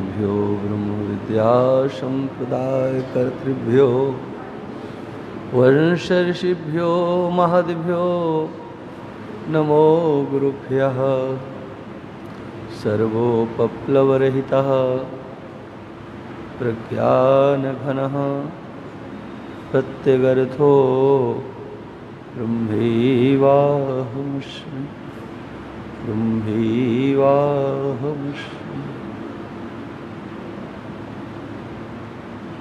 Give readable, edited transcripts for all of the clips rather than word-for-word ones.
आचार्येभ्यो ब्रह्म विद्या संप्रदाय कर्तृभ्यो वंश ऋषिभ्यो महद्भ्यो नमो गुरुभ्यः। सर्वोपप्लवरहितः प्रज्ञानघनः प्रत्यगर्थो ब्रह्मैवाहमस्मि ब्रह्मैवाहमस्मि।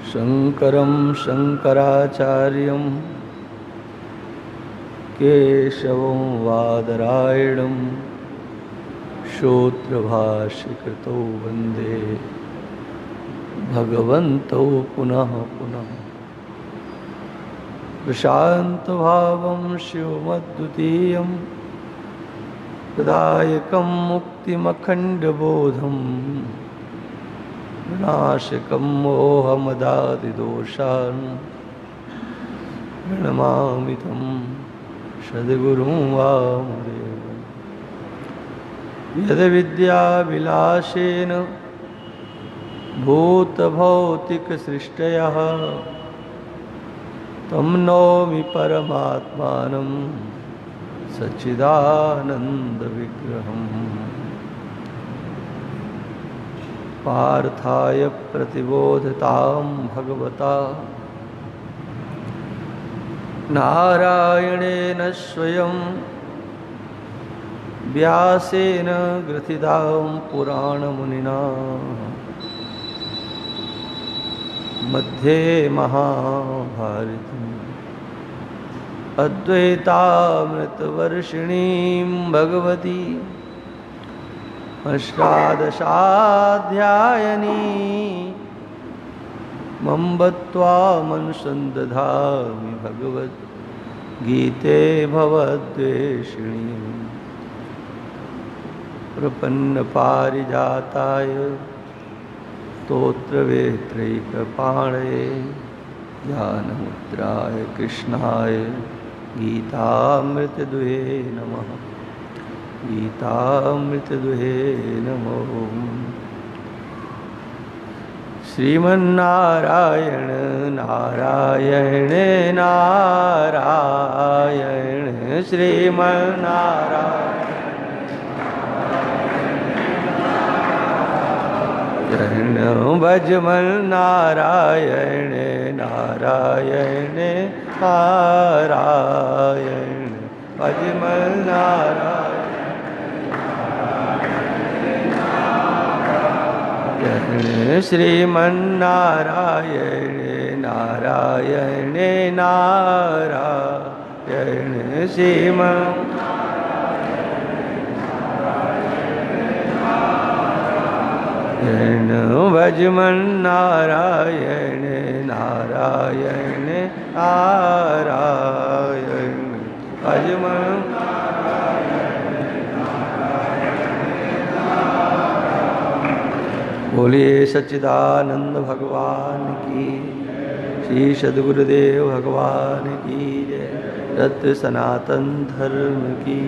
शङ्करं शङ्कराचार्यं केशवं वादरायणं सूत्रभाष्यकृतौ वन्दे भगवन्तौ पुनः पुनः। प्रशान्तभावं शिवमद्वितीयं प्रदायकं मुक्तिमखण्डबोधं विनाशकं मोहमदादिदोषान् प्रणमामि तं सद्गुरुं वामदेवं। यद्विद्याविलासेन भूतभौतिकसृष्टयः तं नौमि परमात्मानं सच्चिदानन्दविग्रहम्। पार्थाय प्रतिबोधतां भगवता नारायणेन स्वयं व्यासेन ग्रथितां पुराणमुनिना मध्ये महाभारतम् अद्वैतामृतवर्षिणीं भगवती अष्टादशाध्यायिनी मम्बत्वामनुसन्दधामि भगवद्गीते भवद्वेषिणी। प्रपन्नपारिजाताय स्तोत्रवेत्रैकपाणये ज्ञानमुद्राय कृष्णाय गीतामृतदुहे नमः गीतामृतदुहे नमः। श्रीमन्नारायण नारायण नारायण श्रीमन्नारायण भजमल नारायण नारायण नारायण भजमल नारायण श्रीमन्नारायण नारायण नारायण श्रीमन् भजमन नारायण नारायण नारायण भजमन। बोलिए सच्चिदानंद भगवान की, श्री सद्गुरुदेव भगवान की जय। सत्य सनातन धर्म की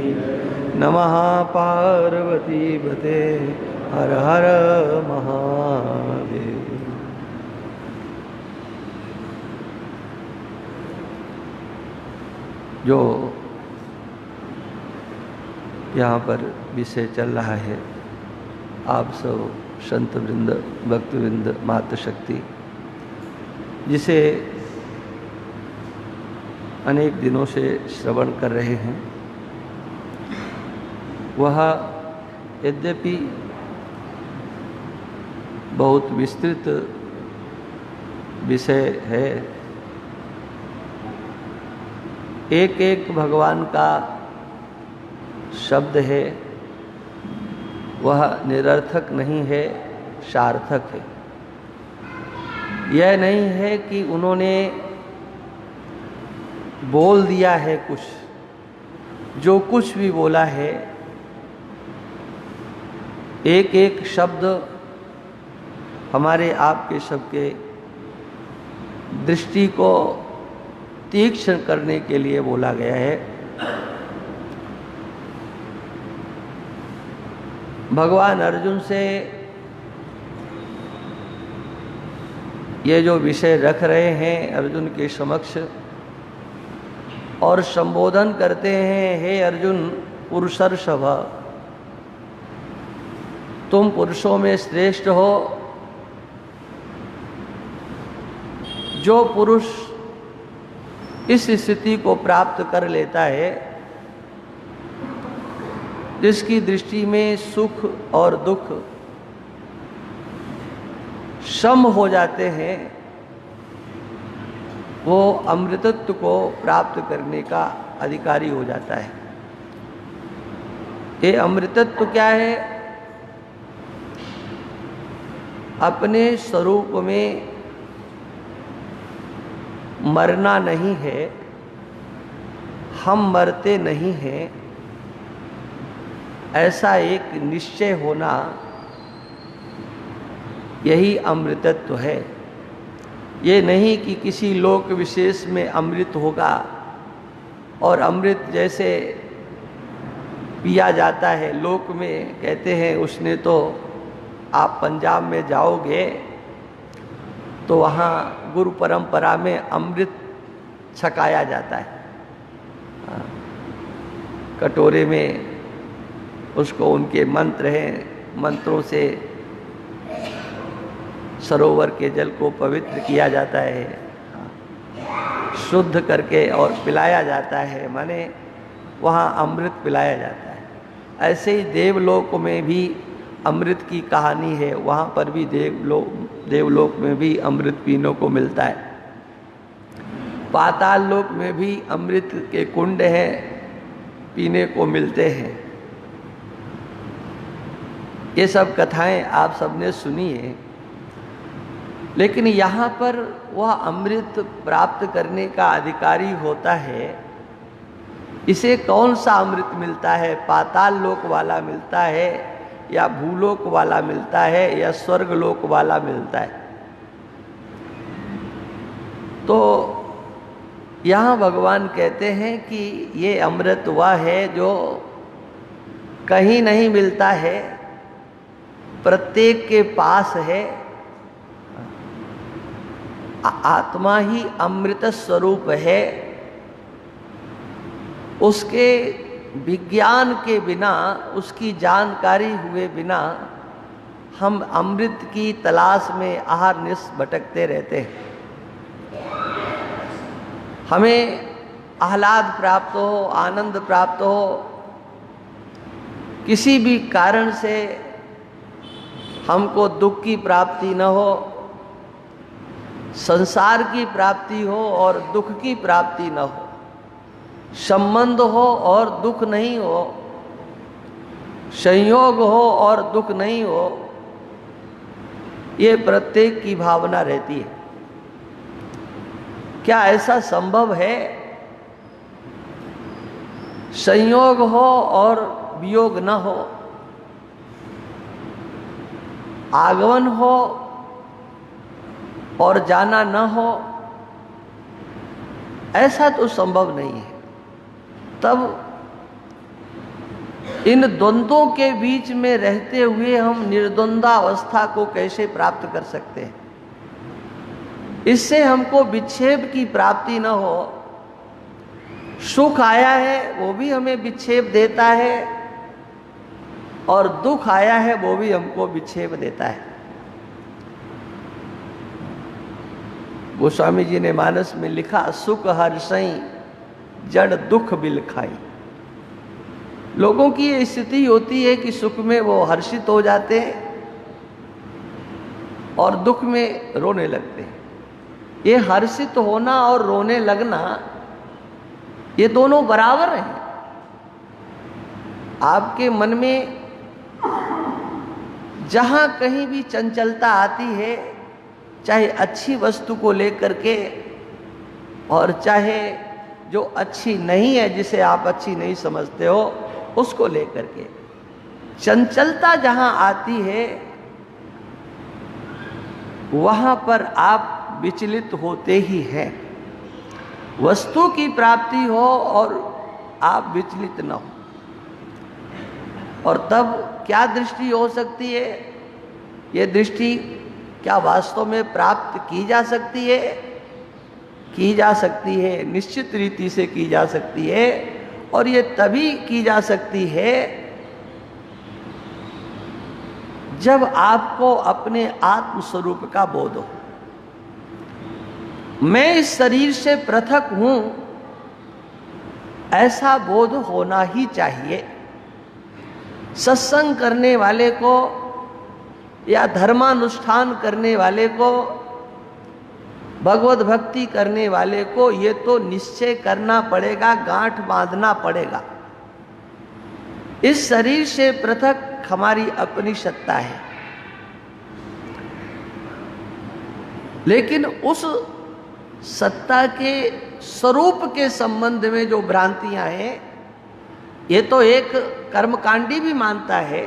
नमः। पार्वती पते हर हर महादेव। जो यहाँ पर विषय चल रहा है, आप सब संत वृंद भक्त वृंद मातृशक्ति जिसे अनेक दिनों से श्रवण कर रहे हैं, वह यद्यपि बहुत विस्तृत विषय है, एक एक भगवान का शब्द है, वह निरर्थक नहीं है, सार्थक है। यह नहीं है कि उन्होंने बोल दिया है कुछ, जो कुछ भी बोला है, एक एक शब्द हमारे आपके सबके दृष्टि को तीक्ष्ण करने के लिए बोला गया है। भगवान अर्जुन से ये जो विषय रख रहे हैं अर्जुन के समक्ष और संबोधन करते हैं, हे अर्जुन पुरुषर्षभ, तुम पुरुषों में श्रेष्ठ हो। जो पुरुष इस स्थिति को प्राप्त कर लेता है, जिसकी दृष्टि में सुख और दुख सम हो जाते हैं, वो अमृतत्व को प्राप्त करने का अधिकारी हो जाता है। ये अमृतत्व क्या है? अपने स्वरूप में मरना नहीं है, हम मरते नहीं हैं, ऐसा एक निश्चय होना, यही अमृतत्व है। ये नहीं कि किसी लोक विशेष में अमृत होगा और अमृत जैसे पिया जाता है लोक में, कहते हैं उसने तो आप पंजाब में जाओगे तो वहाँ गुरु परंपरा में अमृत छकाया जाता है, कटोरे में उसको उनके मंत्र हैं, मंत्रों से सरोवर के जल को पवित्र किया जाता है, शुद्ध करके और पिलाया जाता है, माने वहाँ अमृत पिलाया जाता है। ऐसे ही देवलोक में भी अमृत की कहानी है, वहाँ पर भी देवलोक में भी अमृत पीने को मिलता है। पाताल लोक में भी अमृत के कुंड हैं, पीने को मिलते हैं। ये सब कथाएं आप सबने सुनी है, लेकिन यहाँ पर वह अमृत प्राप्त करने का अधिकारी होता है। इसे कौन सा अमृत मिलता है? पाताल लोक वाला मिलता है या भूलोक वाला मिलता है या स्वर्ग लोक वाला मिलता है? तो यहाँ भगवान कहते हैं कि ये अमृत वह है जो कहीं नहीं मिलता है, प्रत्येक के पास है। आत्मा ही अमृत स्वरूप है। उसके विज्ञान के बिना, उसकी जानकारी हुए बिना हम अमृत की तलाश में आहार निश भटकते रहते हैं। हमें आह्लाद प्राप्त हो, आनंद प्राप्त हो, किसी भी कारण से हमको दुख की प्राप्ति न हो, संसार की प्राप्ति हो और दुख की प्राप्ति न हो, संबंध हो और दुख नहीं हो, संयोग हो और दुख नहीं हो, ये प्रत्येक की भावना रहती है। क्या ऐसा संभव है? संयोग हो और वियोग न हो, आगमन हो और जाना न हो, ऐसा तो संभव नहीं है। तब इन द्वंद्वों के बीच में रहते हुए हम निर्द्वंद्वावस्था को कैसे प्राप्त कर सकते हैं? इससे हमको विक्षेप की प्राप्ति न हो। सुख आया है वो भी हमें विक्षेप देता है और दुख आया है वो भी हमको विक्षेप देता है। गोस्वामी जी ने मानस में लिखा, सुख हर्षई जड़ दुख बिल खाई। लोगों की ये स्थिति होती है कि सुख में वो हर्षित हो जाते हैं और दुख में रोने लगते हैं। ये हर्षित होना और रोने लगना, ये दोनों बराबर हैं। आपके मन में जहां कहीं भी चंचलता आती है, चाहे अच्छी वस्तु को लेकर के और चाहे जो अच्छी नहीं है, जिसे आप अच्छी नहीं समझते हो, उसको लेकर के चंचलता जहां आती है, वहां पर आप विचलित होते ही हैं। वस्तु की प्राप्ति हो और आप विचलित न हो, और तब क्या दृष्टि हो सकती है? ये दृष्टि क्या वास्तव में प्राप्त की जा सकती है? की जा सकती है, निश्चित रीति से की जा सकती है। और ये तभी की जा सकती है जब आपको अपने आत्म स्वरूप का बोध हो। मैं इस शरीर से पृथक हूं, ऐसा बोध होना ही चाहिए। सत्संग करने वाले को या धर्मानुष्ठान करने वाले को, भगवत भक्ति करने वाले को ये तो निश्चय करना पड़ेगा, गांठ बांधना पड़ेगा। इस शरीर से पृथक हमारी अपनी सत्ता है, लेकिन उस सत्ता के स्वरूप के संबंध में जो भ्रांतियां हैं, ये तो एक कर्मकांडी भी मानता है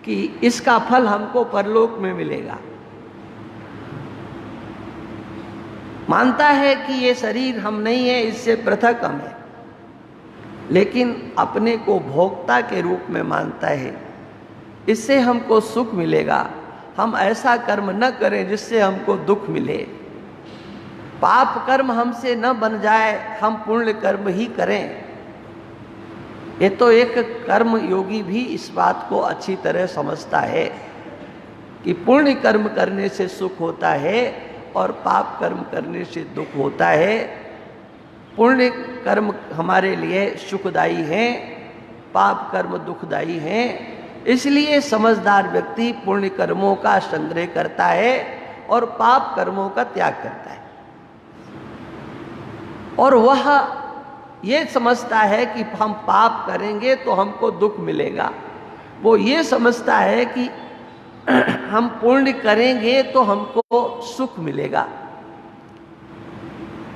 कि इसका फल हमको परलोक में मिलेगा। मानता है कि ये शरीर हम नहीं है, इससे पृथक हम है, लेकिन अपने को भोक्ता के रूप में मानता है। इससे हमको सुख मिलेगा, हम ऐसा कर्म न करें जिससे हमको दुख मिले। पाप कर्म हमसे न बन जाए, हम पुण्य कर्म ही करें। ये तो एक कर्म योगी भी इस बात को अच्छी तरह समझता है कि पुण्य कर्म करने से सुख होता है और पाप कर्म करने से दुख होता है। पुण्य कर्म हमारे लिए सुखदायी हैं, पाप कर्म दुखदायी हैं। इसलिए समझदार व्यक्ति पुण्य कर्मों का संग्रह करता है और पाप कर्मों का त्याग करता है। और वह ये समझता है कि हम पाप करेंगे तो हमको दुख मिलेगा। वो ये समझता है कि हम पुण्य करेंगे तो हमको सुख मिलेगा।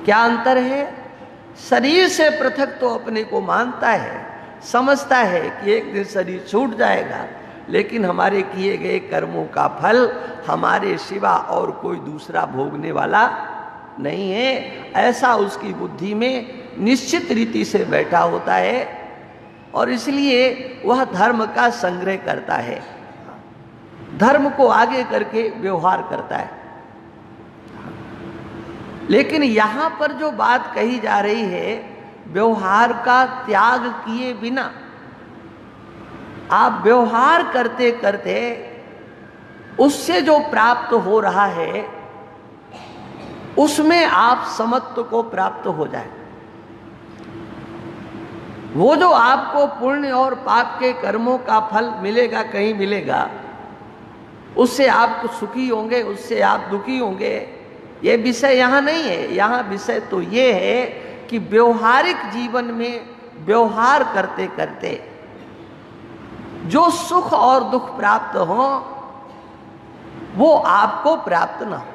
क्या अंतर है? शरीर से पृथक तो अपने को मानता है, समझता है कि एक दिन शरीर छूट जाएगा, लेकिन हमारे किए गए कर्मों का फल हमारे सिवा और कोई दूसरा भोगने वाला नहीं है। ऐसा उसकी बुद्धि में निश्चित रीति से बैठा होता है और इसलिए वह धर्म का संग्रह करता है, धर्म को आगे करके व्यवहार करता है। लेकिन यहां पर जो बात कही जा रही है, व्यवहार का त्याग किए बिना आप व्यवहार करते करते उससे जो प्राप्त हो रहा है उसमें आप समत्व को प्राप्त हो जाए। वो जो आपको पुण्य और पाप के कर्मों का फल मिलेगा, कहीं मिलेगा, उससे आप सुखी होंगे, उससे आप दुखी होंगे, ये विषय यहाँ नहीं है। यहाँ विषय तो ये है कि व्यवहारिक जीवन में व्यवहार करते करते जो सुख और दुख प्राप्त हो वो आपको प्राप्त ना हो।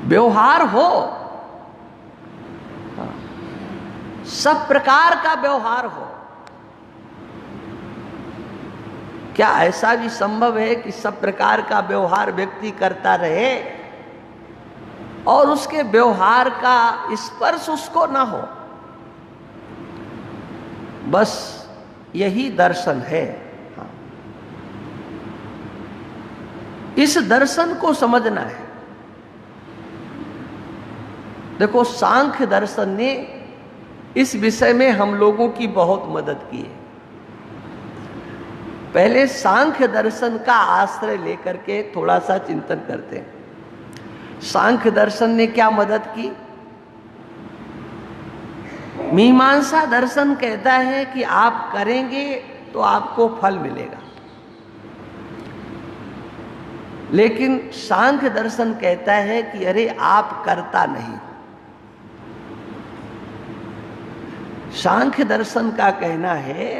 व्यवहार हो, सब प्रकार का व्यवहार हो। क्या ऐसा भी संभव है कि सब प्रकार का व्यवहार व्यक्ति करता रहे और उसके व्यवहार का स्पर्श उसको ना हो? बस यही दर्शन है। इस दर्शन को समझना है। देखो, सांख्य दर्शन ने इस विषय में हम लोगों की बहुत मदद की है। पहले सांख्य दर्शन का आश्रय लेकर के थोड़ा सा चिंतन करते हैं। सांख्य दर्शन ने क्या मदद की? मीमांसा दर्शन कहता है कि आप करेंगे तो आपको फल मिलेगा, लेकिन सांख्य दर्शन कहता है कि अरे आप करता नहीं। सांख्य दर्शन का कहना है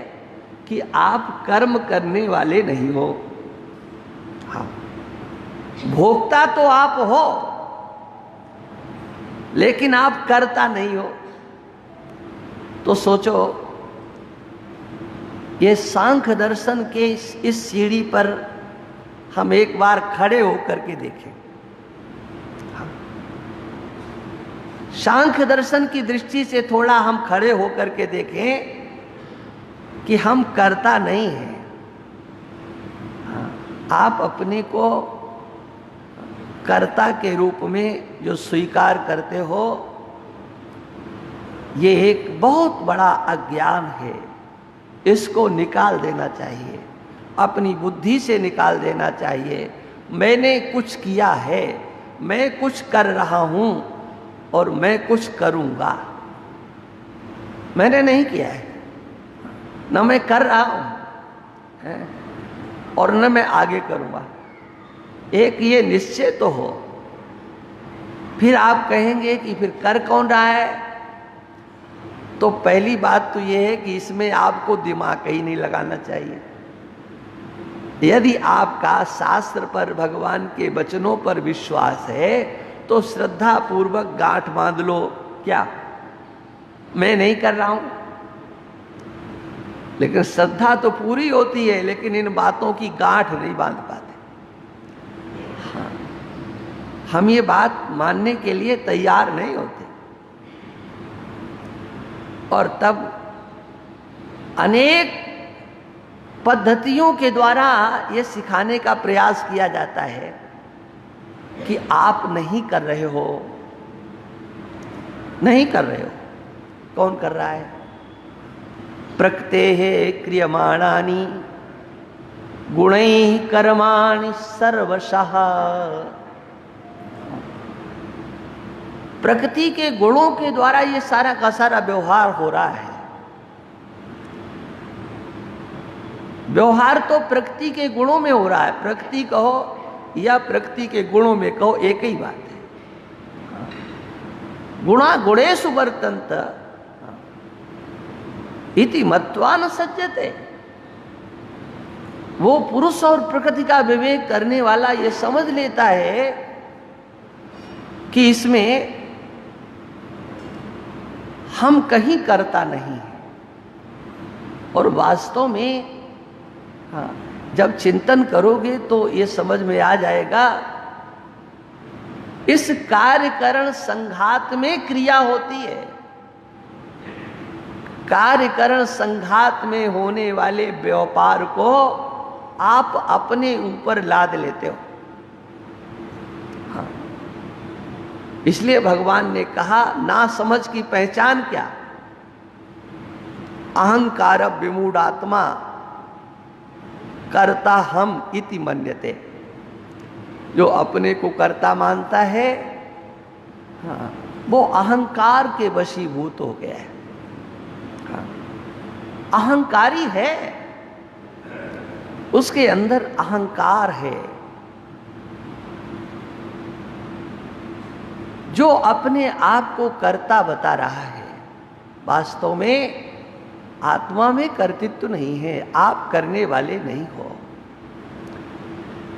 कि आप कर्म करने वाले नहीं हो। हाँ, भोक्ता तो आप हो, लेकिन आप करता नहीं हो। तो सोचो, ये सांख्य दर्शन के इस सीढ़ी पर हम एक बार खड़े होकर के देखें। सांख्य दर्शन की दृष्टि से थोड़ा हम खड़े होकर के देखें कि हम करता नहीं हैं। आप अपने को कर्ता के रूप में जो स्वीकार करते हो, ये एक बहुत बड़ा अज्ञान है। इसको निकाल देना चाहिए, अपनी बुद्धि से निकाल देना चाहिए। मैंने कुछ किया है, मैं कुछ कर रहा हूं और मैं कुछ करूंगा। मैंने नहीं किया है, न मैं कर रहा हूं और न मैं आगे करूंगा। एक ये निश्चय तो हो। फिर आप कहेंगे कि फिर कर कौन रहा है? तो पहली बात तो ये है कि इसमें आपको दिमाग ही नहीं लगाना चाहिए। यदि आपका शास्त्र पर, भगवान के वचनों पर विश्वास है तो श्रद्धा पूर्वक गांठ बांध लो। क्या मैं नहीं कर रहा हूं? लेकिन श्रद्धा तो पूरी होती है, लेकिन इन बातों की गांठ नहीं बांध पाते। हाँ, हम ये बात मानने के लिए तैयार नहीं होते। और तब अनेक पद्धतियों के द्वारा ये सिखाने का प्रयास किया जाता है कि आप नहीं कर रहे हो, नहीं कर रहे हो। कौन कर रहा है? प्रकृतेः क्रियमाणानि गुणैः कर्माणि सर्वशः। प्रकृति के गुणों के द्वारा ये सारा का सारा व्यवहार हो रहा है। व्यवहार तो प्रकृति के गुणों में हो रहा है। प्रकृति कहो या प्रकृति के गुणों में कहो, एक ही बात है। गुणा गुणेषु वर्तन्त इति मत्वा न सज्जते। वो पुरुष और प्रकृति का विवेक करने वाला ये समझ लेता है कि इसमें हम कहीं करता नहीं है। और वास्तव में जब चिंतन करोगे तो ये समझ में आ जाएगा, इस कार्यकरण संघात में क्रिया होती है। कार्यकरण संघात में होने वाले व्यापार को आप अपने ऊपर लाद लेते हो। हाँ, इसलिए भगवान ने कहा, ना समझ की पहचान क्या? अहंकार विमूढ़ात्मा कर्ता हम इति मन्यते। जो अपने को कर्ता मानता है, हाँ, वो अहंकार के वशीभूत हो गया है। हाँ, अहंकारी है, उसके अंदर अहंकार है। जो अपने आप को कर्ता बता रहा है, वास्तव में आत्मा में कर्तृत्व नहीं है। आप करने वाले नहीं हो।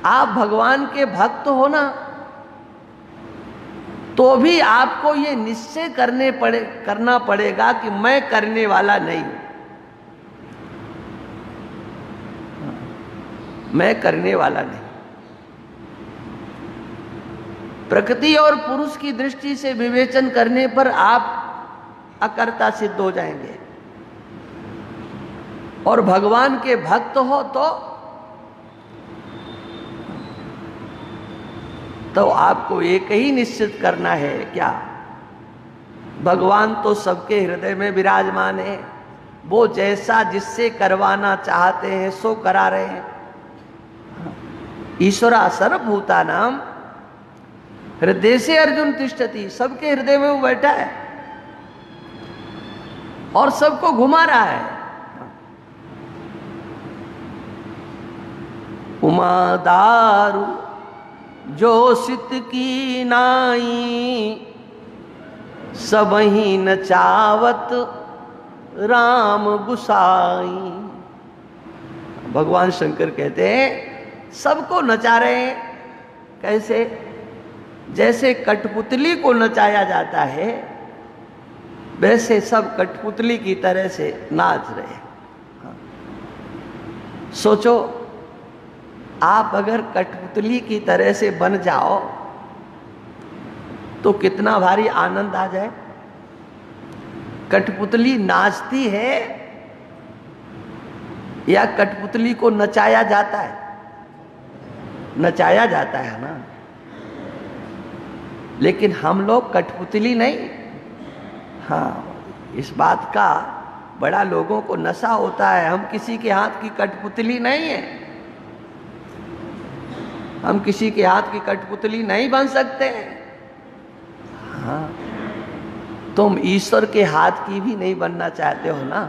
आप भगवान के भक्त हो ना, तो भी आपको ये निश्चय करना पड़ेगा कि मैं करने वाला नहीं हूं। मैं करने वाला नहीं। प्रकृति और पुरुष की दृष्टि से विवेचन करने पर आप अकर्ता सिद्ध हो जाएंगे। और भगवान के भक्त हो तो आपको एक ही निश्चित करना है। क्या? भगवान तो सबके हृदय में विराजमान है। वो जैसा जिससे करवाना चाहते हैं सो करा रहे हैं। ईश्वरा सर्वभूतानां हृदय से अर्जुन तिष्ठति। सबके हृदय में वो बैठा है और सबको घुमा रहा है। उमा दारू जो सित की नाई, सबही नचावत राम गुसाई। भगवान शंकर कहते हैं सबको नचा रहे हैं। कैसे? जैसे कठपुतली को नचाया जाता है, वैसे सब कठपुतली की तरह से नाच रहे हैं। सोचो, आप अगर कठपुतली की तरह से बन जाओ तो कितना भारी आनंद आ जाए। कठपुतली नाचती है या कठपुतली को नचाया जाता है? नचाया जाता है ना। लेकिन हम लोग कठपुतली नहीं। हाँ, इस बात का बड़ा लोगों को नशा होता है। हम किसी के हाथ की कठपुतली नहीं है। हम किसी के हाथ की कठपुतली नहीं बन सकते। हाँ, तुम ईश्वर के हाथ की भी नहीं बनना चाहते हो ना।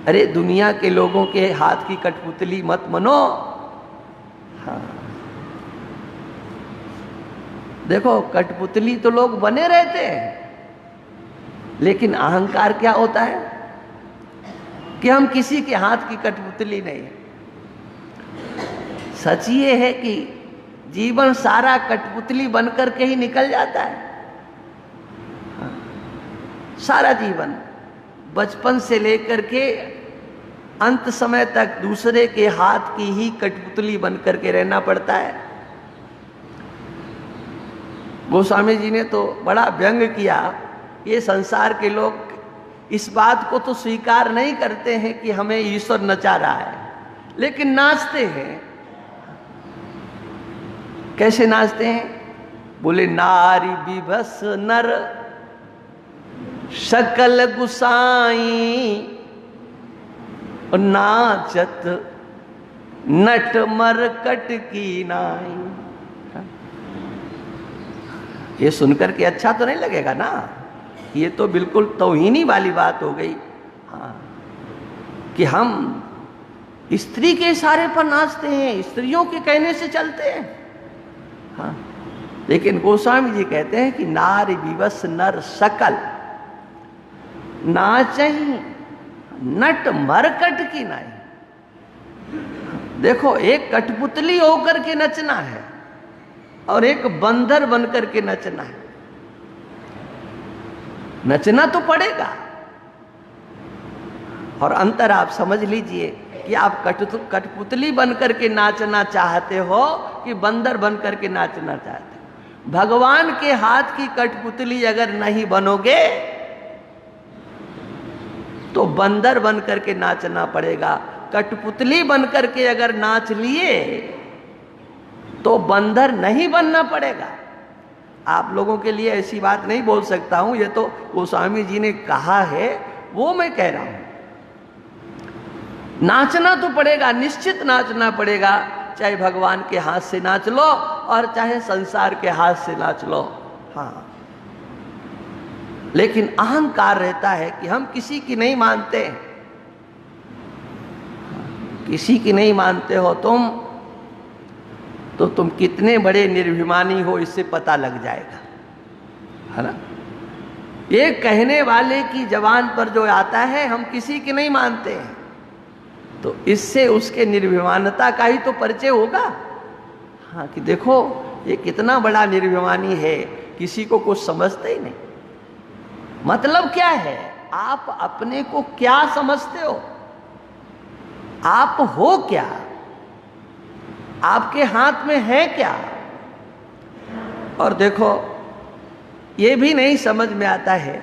अरे दुनिया के लोगों के हाथ की कठपुतली मत बनो। हाँ, देखो कठपुतली तो लोग बने रहते हैं, लेकिन अहंकार क्या होता है कि हम किसी के हाथ की कठपुतली नहीं है। सच ये है कि जीवन सारा कठपुतली बनकर के ही निकल जाता है। हाँ, सारा जीवन बचपन से लेकर के अंत समय तक दूसरे के हाथ की ही कठपुतली बनकर के रहना पड़ता है। गोस्वामी जी ने तो बड़ा व्यंग किया। ये संसार के लोग इस बात को तो स्वीकार नहीं करते हैं कि हमें ईश्वर नचा रहा है, लेकिन नाचते हैं। कैसे नाचते हैं? बोले नारी विभस नर सकल गुसाई, नाचत नट मरकट की नाई। ये सुनकर के अच्छा तो नहीं लगेगा ना। ये तो बिल्कुल तौहीनी वाली बात हो गई। हाँ, कि हम स्त्री के इशारे पर नाचते हैं, स्त्रियों के कहने से चलते हैं। हाँ, लेकिन गोस्वामी जी कहते हैं कि नारी विवश नर सकल नाचही नट मरकट की नाई। देखो, एक कठपुतली होकर के नचना है और एक बंदर बनकर के नचना है। नचना तो पड़ेगा। और अंतर आप समझ लीजिए कि आप कठपुतली बनकर के नाचना चाहते हो कि बंदर बनकर के नाचना चाहते हो। भगवान के हाथ की कठपुतली अगर नहीं बनोगे तो बंदर बनकर के नाचना पड़ेगा। कठपुतली बनकर के अगर नाच लिए तो बंदर नहीं बनना पड़ेगा। आप लोगों के लिए ऐसी बात नहीं बोल सकता हूं, ये तो गोस्वामी जी ने कहा है, वो मैं कह रहा हूं। नाचना तो पड़ेगा, निश्चित नाचना पड़ेगा। चाहे भगवान के हाथ से नाच लो और चाहे संसार के हाथ से नाच लो। हाँ, लेकिन अहंकार रहता है कि हम किसी की नहीं मानते। किसी की नहीं मानते हो तुम, तो तुम कितने बड़े निर्भिमानी हो इससे पता लग जाएगा, है ना। ये कहने वाले की जबान पर जो आता है हम किसी की नहीं मानते हैं, तो इससे उसके निर्भिमानता का ही तो परिचय होगा। हाँ, कि देखो ये कितना बड़ा निर्भिमानी है, किसी को कुछ समझते ही नहीं। मतलब क्या है? आप अपने को क्या समझते हो? आप हो क्या? आपके हाथ में है क्या? और देखो, ये भी नहीं समझ में आता है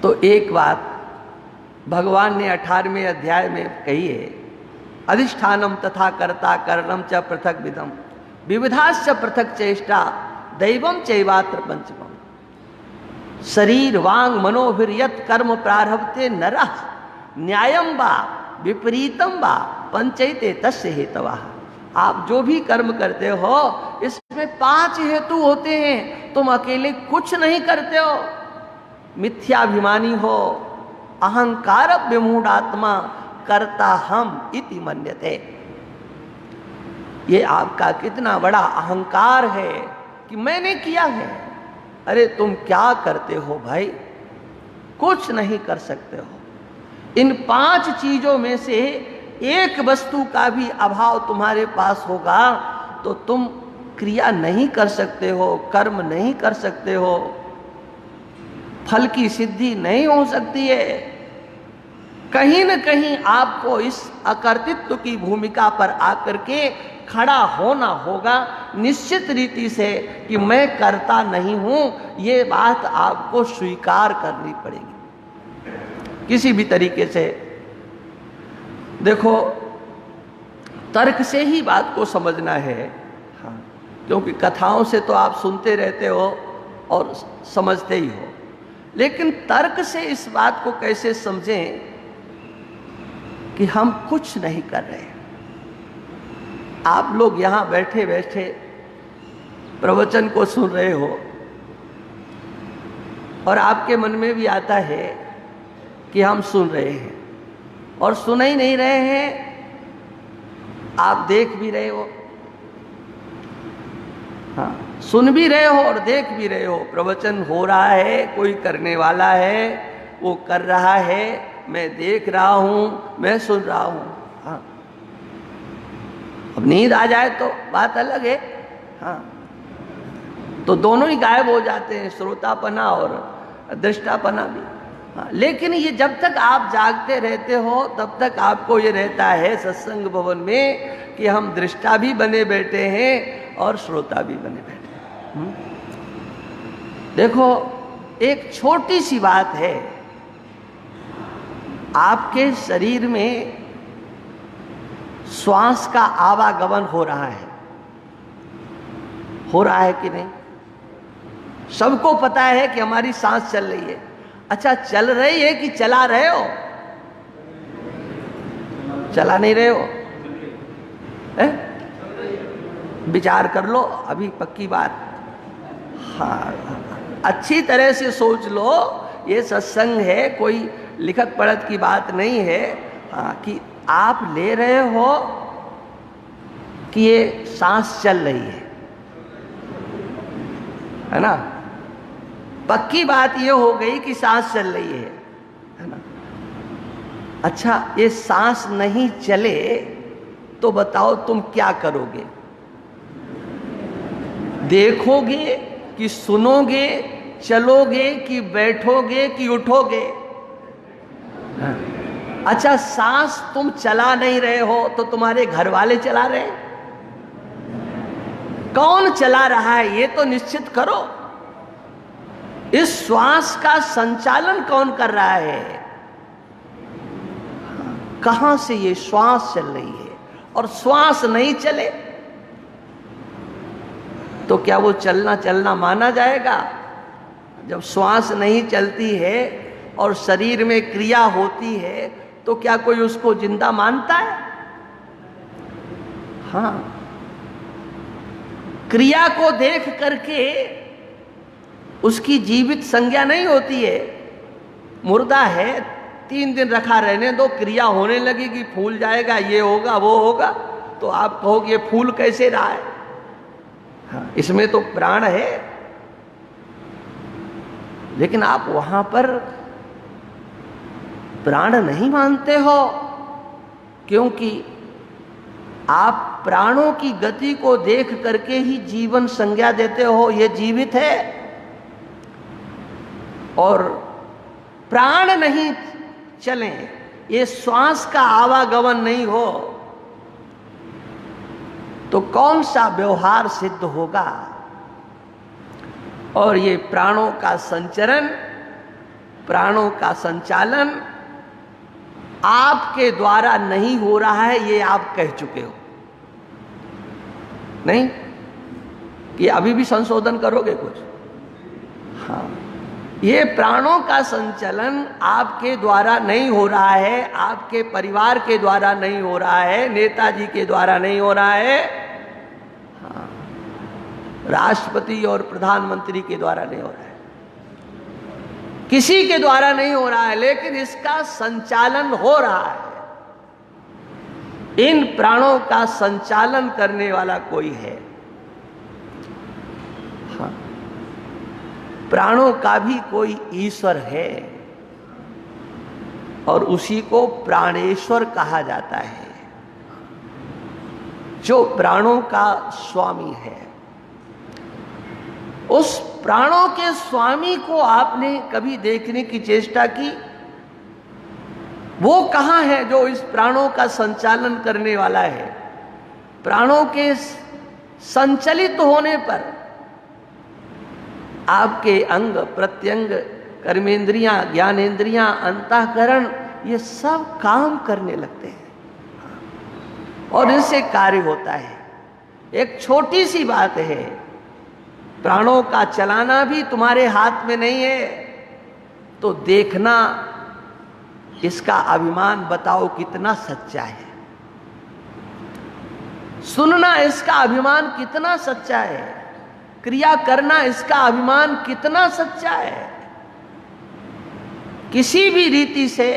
तो एक बात भगवान ने 18वें अध्याय में कही है, अधिष्ठानम तथा कर्ता करणम च पृथक विधम विविधाश्च पृथक चेष्टा दैवम चैवात्र पंचमम। शरीर वांग मनोभिर्यत कर्म प्रारभते नरः न्यायम वा विपरीतम वा पंचैते तस्य हेतवः। आप जो भी कर्म करते हो इसमें 5 हेतु होते हैं। तुम अकेले कुछ नहीं करते हो। मिथ्याभिमानी हो, अहंकार विमूढ़ात्मा, कर्ता हम इति मन्यते। ये आपका कितना बड़ा अहंकार है कि मैंने किया है। अरे तुम क्या करते हो भाई? कुछ नहीं कर सकते हो। इन 5 चीजों में से एक वस्तु का भी अभाव तुम्हारे पास होगा तो तुम क्रिया नहीं कर सकते हो, कर्म नहीं कर सकते हो, फल की सिद्धि नहीं हो सकती है। कहीं न कहीं आपको इस अकर्तृत्व की भूमिका पर आकर के खड़ा होना होगा निश्चित रीति से कि मैं करता नहीं हूं। ये बात आपको स्वीकार करनी पड़ेगी किसी भी तरीके से। देखो, तर्क से ही बात को समझना है। हाँ, क्योंकि कथाओं से तो आप सुनते रहते हो और समझते ही हो, लेकिन तर्क से इस बात को कैसे समझें कि हम कुछ नहीं कर रहे। आप लोग यहां बैठे बैठे प्रवचन को सुन रहे हो और आपके मन में भी आता है कि हम सुन रहे हैं, और सुन ही नहीं रहे हैं, आप देख भी रहे हो। हाँ, सुन भी रहे हो और देख भी रहे हो। प्रवचन हो रहा है, कोई करने वाला है, वो कर रहा है, मैं देख रहा हूं, मैं सुन रहा हूं। हाँ, अब नींद आ जाए तो बात अलग है। हाँ, तो दोनों ही गायब हो जाते हैं, श्रोतापना और दृष्टापना भी। हाँ, लेकिन ये जब तक आप जागते रहते हो तब तक आपको ये रहता है सत्संग भवन में कि हम दृष्टा भी बने बैठे हैं और श्रोता भी बने बैठे हैं। देखो, एक छोटी सी बात है, आपके शरीर में श्वास का आवागमन हो रहा है कि नहीं? सबको पता है कि हमारी सांस चल रही है। अच्छा, चल रही है कि चला रहे हो? चला नहीं रहे हो? विचार कर लो, अभी पक्की बात। हाँ, अच्छी तरह से सोच लो, ये सत्संग है, कोई लिखत पढ़त की बात नहीं है। हाँ, कि आप ले रहे हो कि ये सांस चल रही है ना? पक्की बात ये हो गई कि सांस चल रही है ना? अच्छा, ये सांस नहीं चले तो बताओ तुम क्या करोगे? देखोगे कि सुनोगे, चलोगे कि बैठोगे कि उठोगे? अच्छा, सांस तुम चला नहीं रहे हो तो तुम्हारे घर वाले चला रहे हैं? कौन चला रहा है ये तो निश्चित करो। इस श्वास का संचालन कौन कर रहा है? कहां से ये श्वास चल रही है? और श्वास नहीं चले तो क्या वो चलना माना जाएगा? जब श्वास नहीं चलती है और शरीर में क्रिया होती है तो क्या कोई उसको जिंदा मानता है? हाँ, क्रिया को देख करके उसकी जीवित संज्ञा नहीं होती है। मुर्दा है, 3 दिन रखा रहने दो, क्रिया होने लगेगी, फूल जाएगा, ये होगा वो होगा, तो आप कहोगे ये फूल कैसे रहा है? हाँ, इसमें तो प्राण है। लेकिन आप वहां पर प्राण नहीं मानते हो, क्योंकि आप प्राणों की गति को देख करके ही जीवन संज्ञा देते हो, ये जीवित है। और प्राण नहीं चले, ये श्वास का आवागमन नहीं हो तो कौन सा व्यवहार सिद्ध होगा? और ये प्राणों का संचरण, प्राणों का संचालन आपके द्वारा नहीं हो रहा है, ये आप कह चुके हो। नहीं कि अभी भी संशोधन करोगे कुछ? हाँ, ये प्राणों का संचलन आपके द्वारा नहीं हो रहा है, आपके परिवार के द्वारा नहीं हो रहा है, नेताजी के द्वारा नहीं हो रहा है, हाँ, राष्ट्रपति और प्रधानमंत्री के द्वारा नहीं हो रहा है, किसी के द्वारा नहीं हो रहा है, लेकिन इसका संचालन हो रहा है। इन प्राणों का संचालन करने वाला कोई है। हाँ, प्राणों का भी कोई ईश्वर है और उसी को प्राणेश्वर कहा जाता है, जो प्राणों का स्वामी है। उस प्राणों के स्वामी को आपने कभी देखने की चेष्टा की? वो कहां है जो इस प्राणों का संचालन करने वाला है? प्राणों के संचलित होने पर आपके अंग प्रत्यंग, कर्मेंद्रियां, ज्ञानेंद्रियां, अंतःकरण, ये सब काम करने लगते हैं और इससे कार्य होता है। एक छोटी सी बात है, प्राणों का चलाना भी तुम्हारे हाथ में नहीं है, तो देखना इसका अभिमान बताओ कितना सच्चा है, सुनना इसका अभिमान कितना सच्चा है, क्रिया करना इसका अभिमान कितना सच्चा है। किसी भी रीति से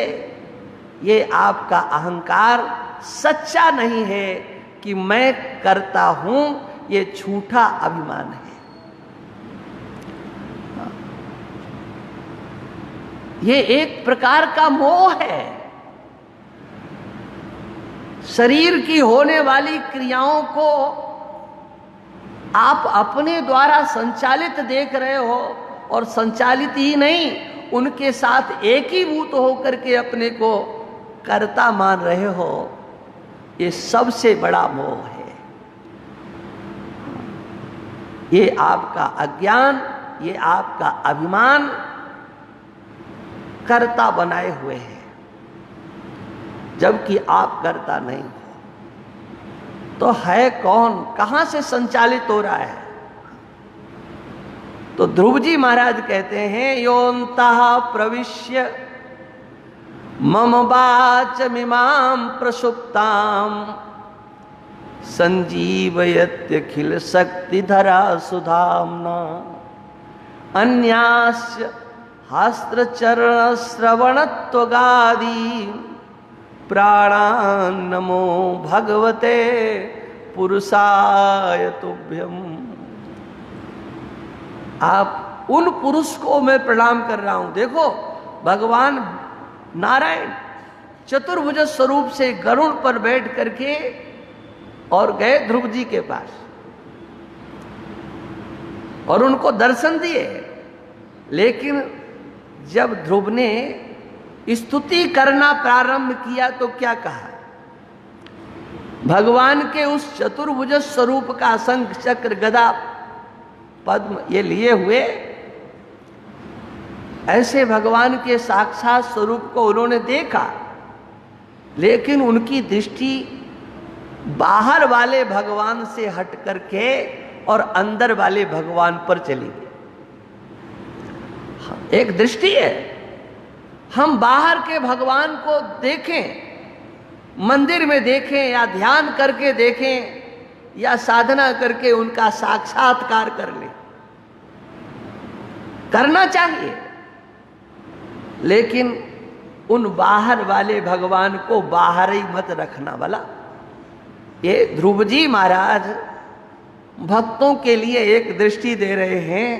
ये आपका अहंकार सच्चा नहीं है कि मैं करता हूं, ये झूठा अभिमान है। ये एक प्रकार का मोह है। शरीर की होने वाली क्रियाओं को आप अपने द्वारा संचालित देख रहे हो, और संचालित ही नहीं, उनके साथ एकीभूत होकर के अपने को कर्ता मान रहे हो। ये सबसे बड़ा मोह है। ये आपका अज्ञान, ये आपका अभिमान कर्ता बनाए हुए हैं, जबकि आप कर्ता नहीं हो। तो है कौन, कहां से संचालित हो रहा है? तो ध्रुव जी महाराज कहते हैं, योऽन्तः प्रविश्य मम वाचमिमां प्रसुप्तां संजीवयत्यखिल शक्तिधरा सुधाम्ना अन्यास्य हस्त्रचरण श्रवणत्वगादि प्राणान् नमो भगवते पुरुषाय तुभ्यम। आप उन पुरुष को मैं प्रणाम कर रहा हूं। देखो, भगवान नारायण चतुर्भुज स्वरूप से गरुड़ पर बैठ करके और गए ध्रुव जी के पास और उनको दर्शन दिए। लेकिन जब ध्रुव ने स्तुति करना प्रारंभ किया तो क्या कहा? भगवान के उस चतुर्भुज स्वरूप का शंख चक्र गदा पद्म ये लिए हुए ऐसे भगवान के साक्षात स्वरूप को उन्होंने देखा, लेकिन उनकी दृष्टि बाहर वाले भगवान से हट करके और अंदर वाले भगवान पर चली गई। एक दृष्टि है, हम बाहर के भगवान को देखें, मंदिर में देखें या ध्यान करके देखें या साधना करके उनका साक्षात्कार कर लें, करना चाहिए। लेकिन उन बाहर वाले भगवान को बाहर ही मत रखना वाला। ये ध्रुव जी महाराज भक्तों के लिए एक दृष्टि दे रहे हैं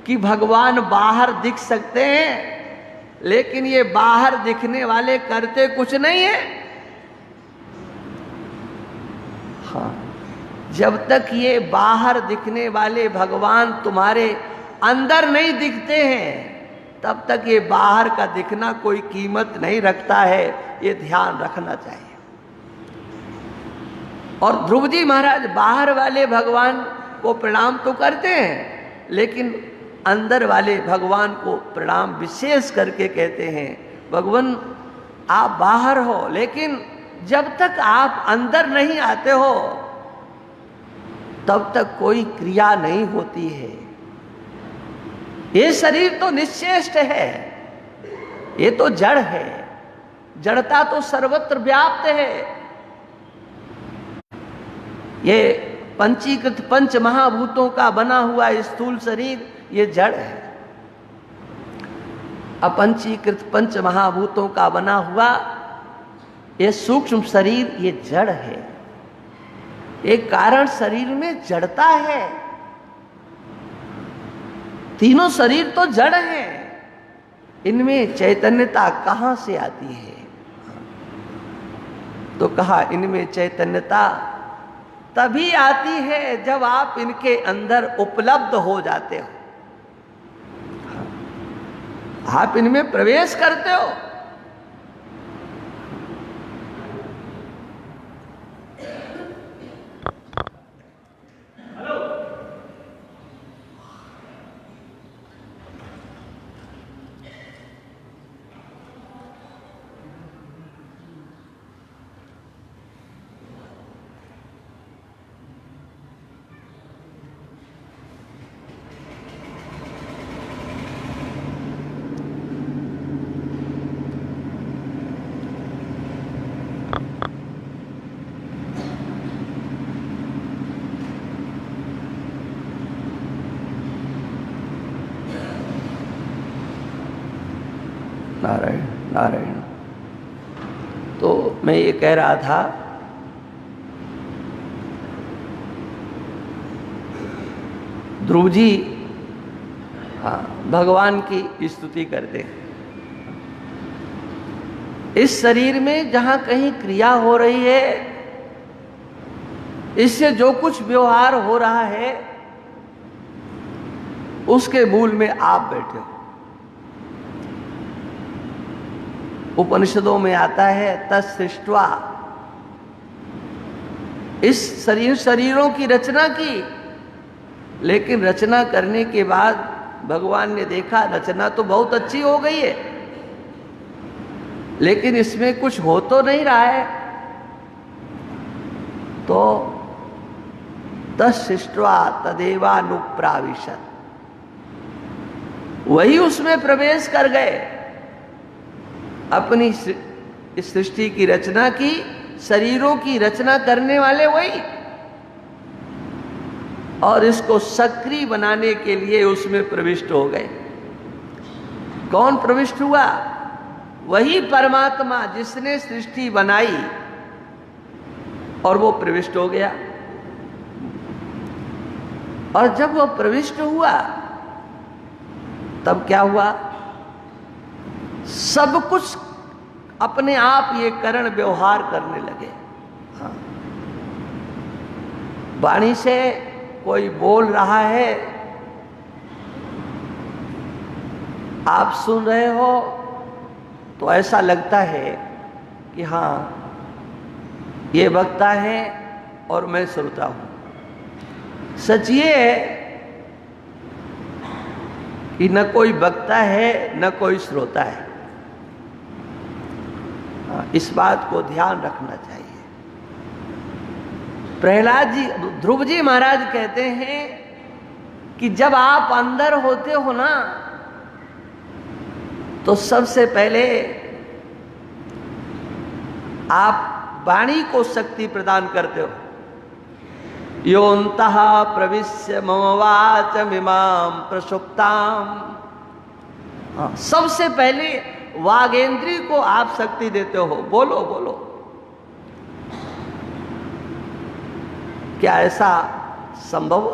कि भगवान बाहर दिख सकते हैं, लेकिन ये बाहर दिखने वाले करते कुछ नहीं है। हाँ, जब तक ये बाहर दिखने वाले भगवान तुम्हारे अंदर नहीं दिखते हैं, तब तक ये बाहर का दिखना कोई कीमत नहीं रखता है। ये ध्यान रखना चाहिए। और ध्रुव जी महाराज बाहर वाले भगवान को प्रणाम तो करते हैं, लेकिन अंदर वाले भगवान को प्रणाम विशेष करके कहते हैं, भगवान आप बाहर हो, लेकिन जब तक आप अंदर नहीं आते हो तब तक कोई क्रिया नहीं होती है। ये शरीर तो निश्चेष्ट है, ये तो जड़ है, जड़ता तो सर्वत्र व्याप्त है। ये पंचीकृत पंच महाभूतों का बना हुआ स्थूल शरीर ये जड़ है। अपंचीकृत पंच महाभूतों का बना हुआ ये सूक्ष्म शरीर ये जड़ है। एक कारण शरीर में जड़ता है। तीनों शरीर तो जड़ है, इनमें चैतन्यता कहां से आती है? तो कहा इनमें चैतन्यता तभी आती है जब आप इनके अंदर उपलब्ध हो जाते हो, आप इनमें प्रवेश करते हो। नारायण नारायण। तो मैं ये कह रहा था, ध्रुव जी भगवान की स्तुति करते हैं। इस शरीर में जहां कहीं क्रिया हो रही है, इससे जो कुछ व्यवहार हो रहा है, उसके मूल में आप बैठे हो। उपनिषदों में आता है तत्सृष्ट्वा, इस शरीरों की रचना की, लेकिन रचना करने के बाद भगवान ने देखा रचना तो बहुत अच्छी हो गई है, लेकिन इसमें कुछ हो तो नहीं रहा है। तो तत्सृष्ट्वा तदेवानुप्राविशत्, वही उसमें प्रवेश कर गए। अपनी सृष्टि की रचना की, शरीरों की रचना करने वाले वही, और इसको सक्रिय बनाने के लिए उसमें प्रविष्ट हो गए। कौन प्रविष्ट हुआ? वही परमात्मा जिसने सृष्टि बनाई, और वो प्रविष्ट हो गया। और जब वो प्रविष्ट हुआ तब क्या हुआ? सब कुछ अपने आप ये करण व्यवहार करने लगे। हाँ। वाणी से कोई बोल रहा है, आप सुन रहे हो, तो ऐसा लगता है कि हाँ ये वक्ता है और मैं श्रोता हूं। सच ये है कि न कोई वक्ता है न कोई श्रोता है। इस बात को ध्यान रखना चाहिए। प्रहलाद जी, ध्रुव जी महाराज कहते हैं कि जब आप अंदर होते हो ना, तो सबसे पहले आप वाणी को शक्ति प्रदान करते हो। योऽन्तः प्रविश्य मम वाचमिमां प्रसुप्ताम्, सबसे पहले वागेंद्री को आप शक्ति देते हो। बोलो बोलो। क्या ऐसा संभव,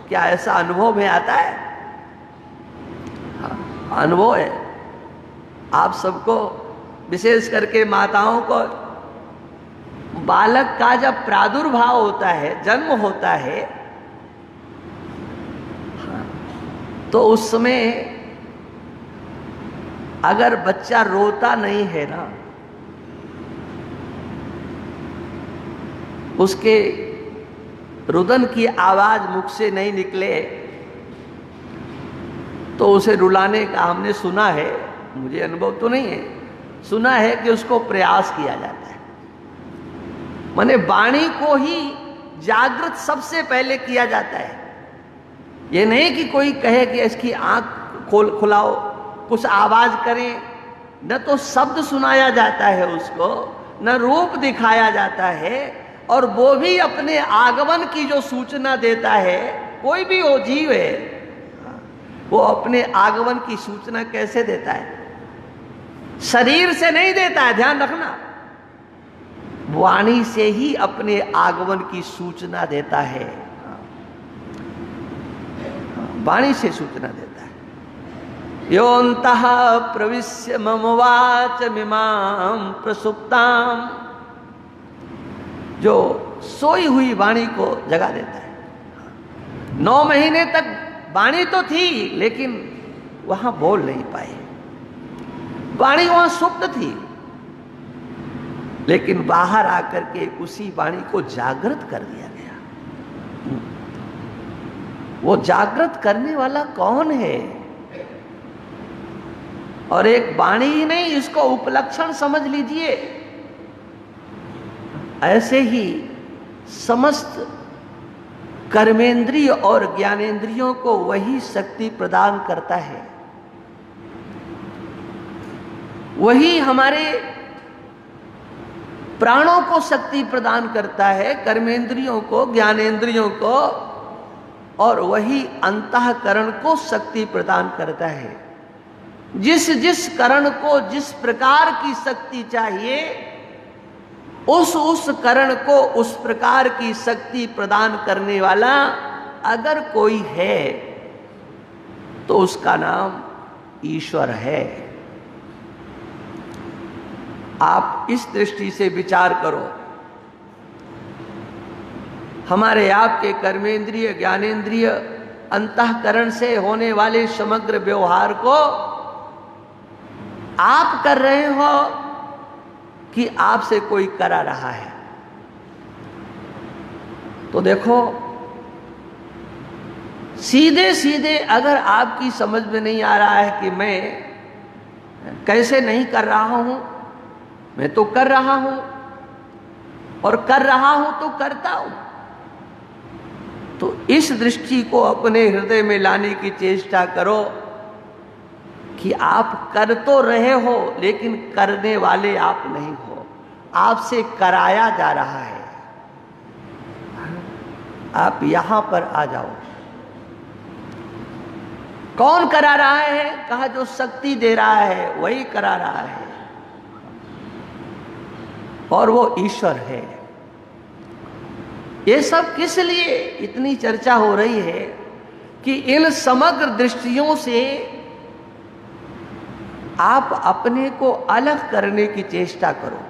क्या ऐसा अनुभव में आता है? हाँ, अनुभव है। आप सबको, विशेष करके माताओं को, बालक का जब प्रादुर्भाव होता है, जन्म होता है, तो उस समय अगर बच्चा रोता नहीं है ना, उसके रुदन की आवाज मुख से नहीं निकले, तो उसे रुलाने का हमने सुना है, मुझे अनुभव तो नहीं है, सुना है कि उसको प्रयास किया जाता है। माने वाणी को ही जागृत सबसे पहले किया जाता है। ये नहीं कि कोई कहे कि इसकी आंख खुलाओ, कुछ आवाज करें, न तो शब्द सुनाया जाता है उसको, न रूप दिखाया जाता है, और वो भी अपने आगमन की जो सूचना देता है। कोई भी वो जीव है, वो अपने आगमन की सूचना कैसे देता है? शरीर से नहीं देता है, ध्यान रखना। वाणी से ही अपने आगमन की सूचना देता है। वाणी से सूचना देता है। योऽन्तः प्रविश्य मम वाचमिमां प्रसुप्ताम्, जो सोई हुई वाणी को जगा देता है। 9 महीने तक वाणी तो थी, लेकिन वहां बोल नहीं पाए। वाणी वहां सुप्त थी, लेकिन बाहर आकर के उसी वाणी को जागृत कर दिया गया। वो जागृत करने वाला कौन है? और एक वाणी ही नहीं, इसको उपलक्षण समझ लीजिए। ऐसे ही समस्त कर्मेंद्रिय और ज्ञानेंद्रियों को वही शक्ति प्रदान करता है। वही हमारे प्राणों को शक्ति प्रदान करता है, कर्मेंद्रियों को, ज्ञानेंद्रियों को, और वही अंतःकरण को शक्ति प्रदान करता है। जिस जिस करण को जिस प्रकार की शक्ति चाहिए, उस करण को उस प्रकार की शक्ति प्रदान करने वाला अगर कोई है तो उसका नाम ईश्वर है। आप इस दृष्टि से विचार करो। हमारे आपके कर्मेंद्रिय, ज्ञानेंद्रिय, अंतःकरण से होने वाले समग्र व्यवहार को आप कर रहे हो कि आपसे कोई करा रहा है? तो देखो, सीधे सीधे अगर आपकी समझ में नहीं आ रहा है कि मैं कैसे नहीं कर रहा हूं, मैं तो कर रहा हूं, और कर रहा हूं तो करता हूं, तो इस दृष्टि को अपने हृदय में लाने की चेष्टा करो कि आप कर तो रहे हो लेकिन करने वाले आप नहीं हो, आपसे कराया जा रहा है। आप यहां पर आ जाओ। कौन करा रहा है? कहा जो शक्ति दे रहा है वही करा रहा है, और वो ईश्वर है। ये सब किस लिए इतनी चर्चा हो रही है कि इन समग्र दृष्टियों से आप अपने को अलग करने की चेष्टा करो।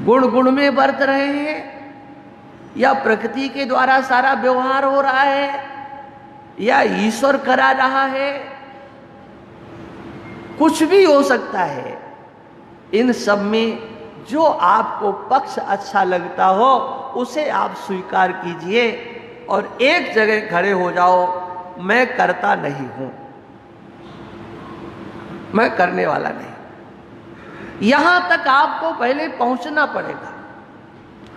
गुण गुण में बरत रहे हैं, या प्रकृति के द्वारा सारा व्यवहार हो रहा है, या ईश्वर करा रहा है, कुछ भी हो सकता है। इन सब में जो आपको पक्ष अच्छा लगता हो उसे आप स्वीकार कीजिए और एक जगह खड़े हो जाओ, मैं करता नहीं हूं, मैं करने वाला नहीं। यहां तक आपको पहले पहुंचना पड़ेगा।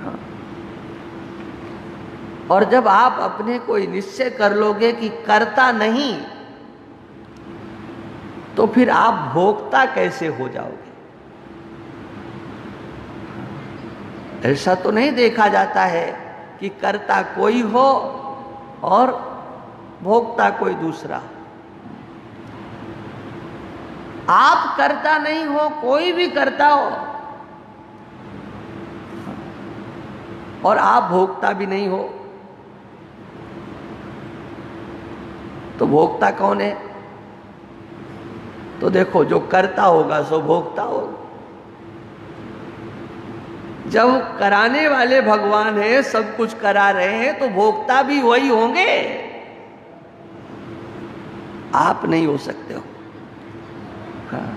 हाँ। और जब आप अपने कोई निश्चय कर लोगे कि करता नहीं, तो फिर आप भोक्ता कैसे हो जाओगे? ऐसा तो नहीं देखा जाता है कि करता कोई हो और भोक्ता कोई दूसरा। आप करता नहीं हो, कोई भी करता हो, और आप भोक्ता भी नहीं हो, तो भोक्ता कौन है? तो देखो, जो करता होगा सो भोक्ता होगा। जब कराने वाले भगवान हैं, सब कुछ करा रहे हैं, तो भोक्ता भी वही होंगे, आप नहीं हो सकते हो। हाँ।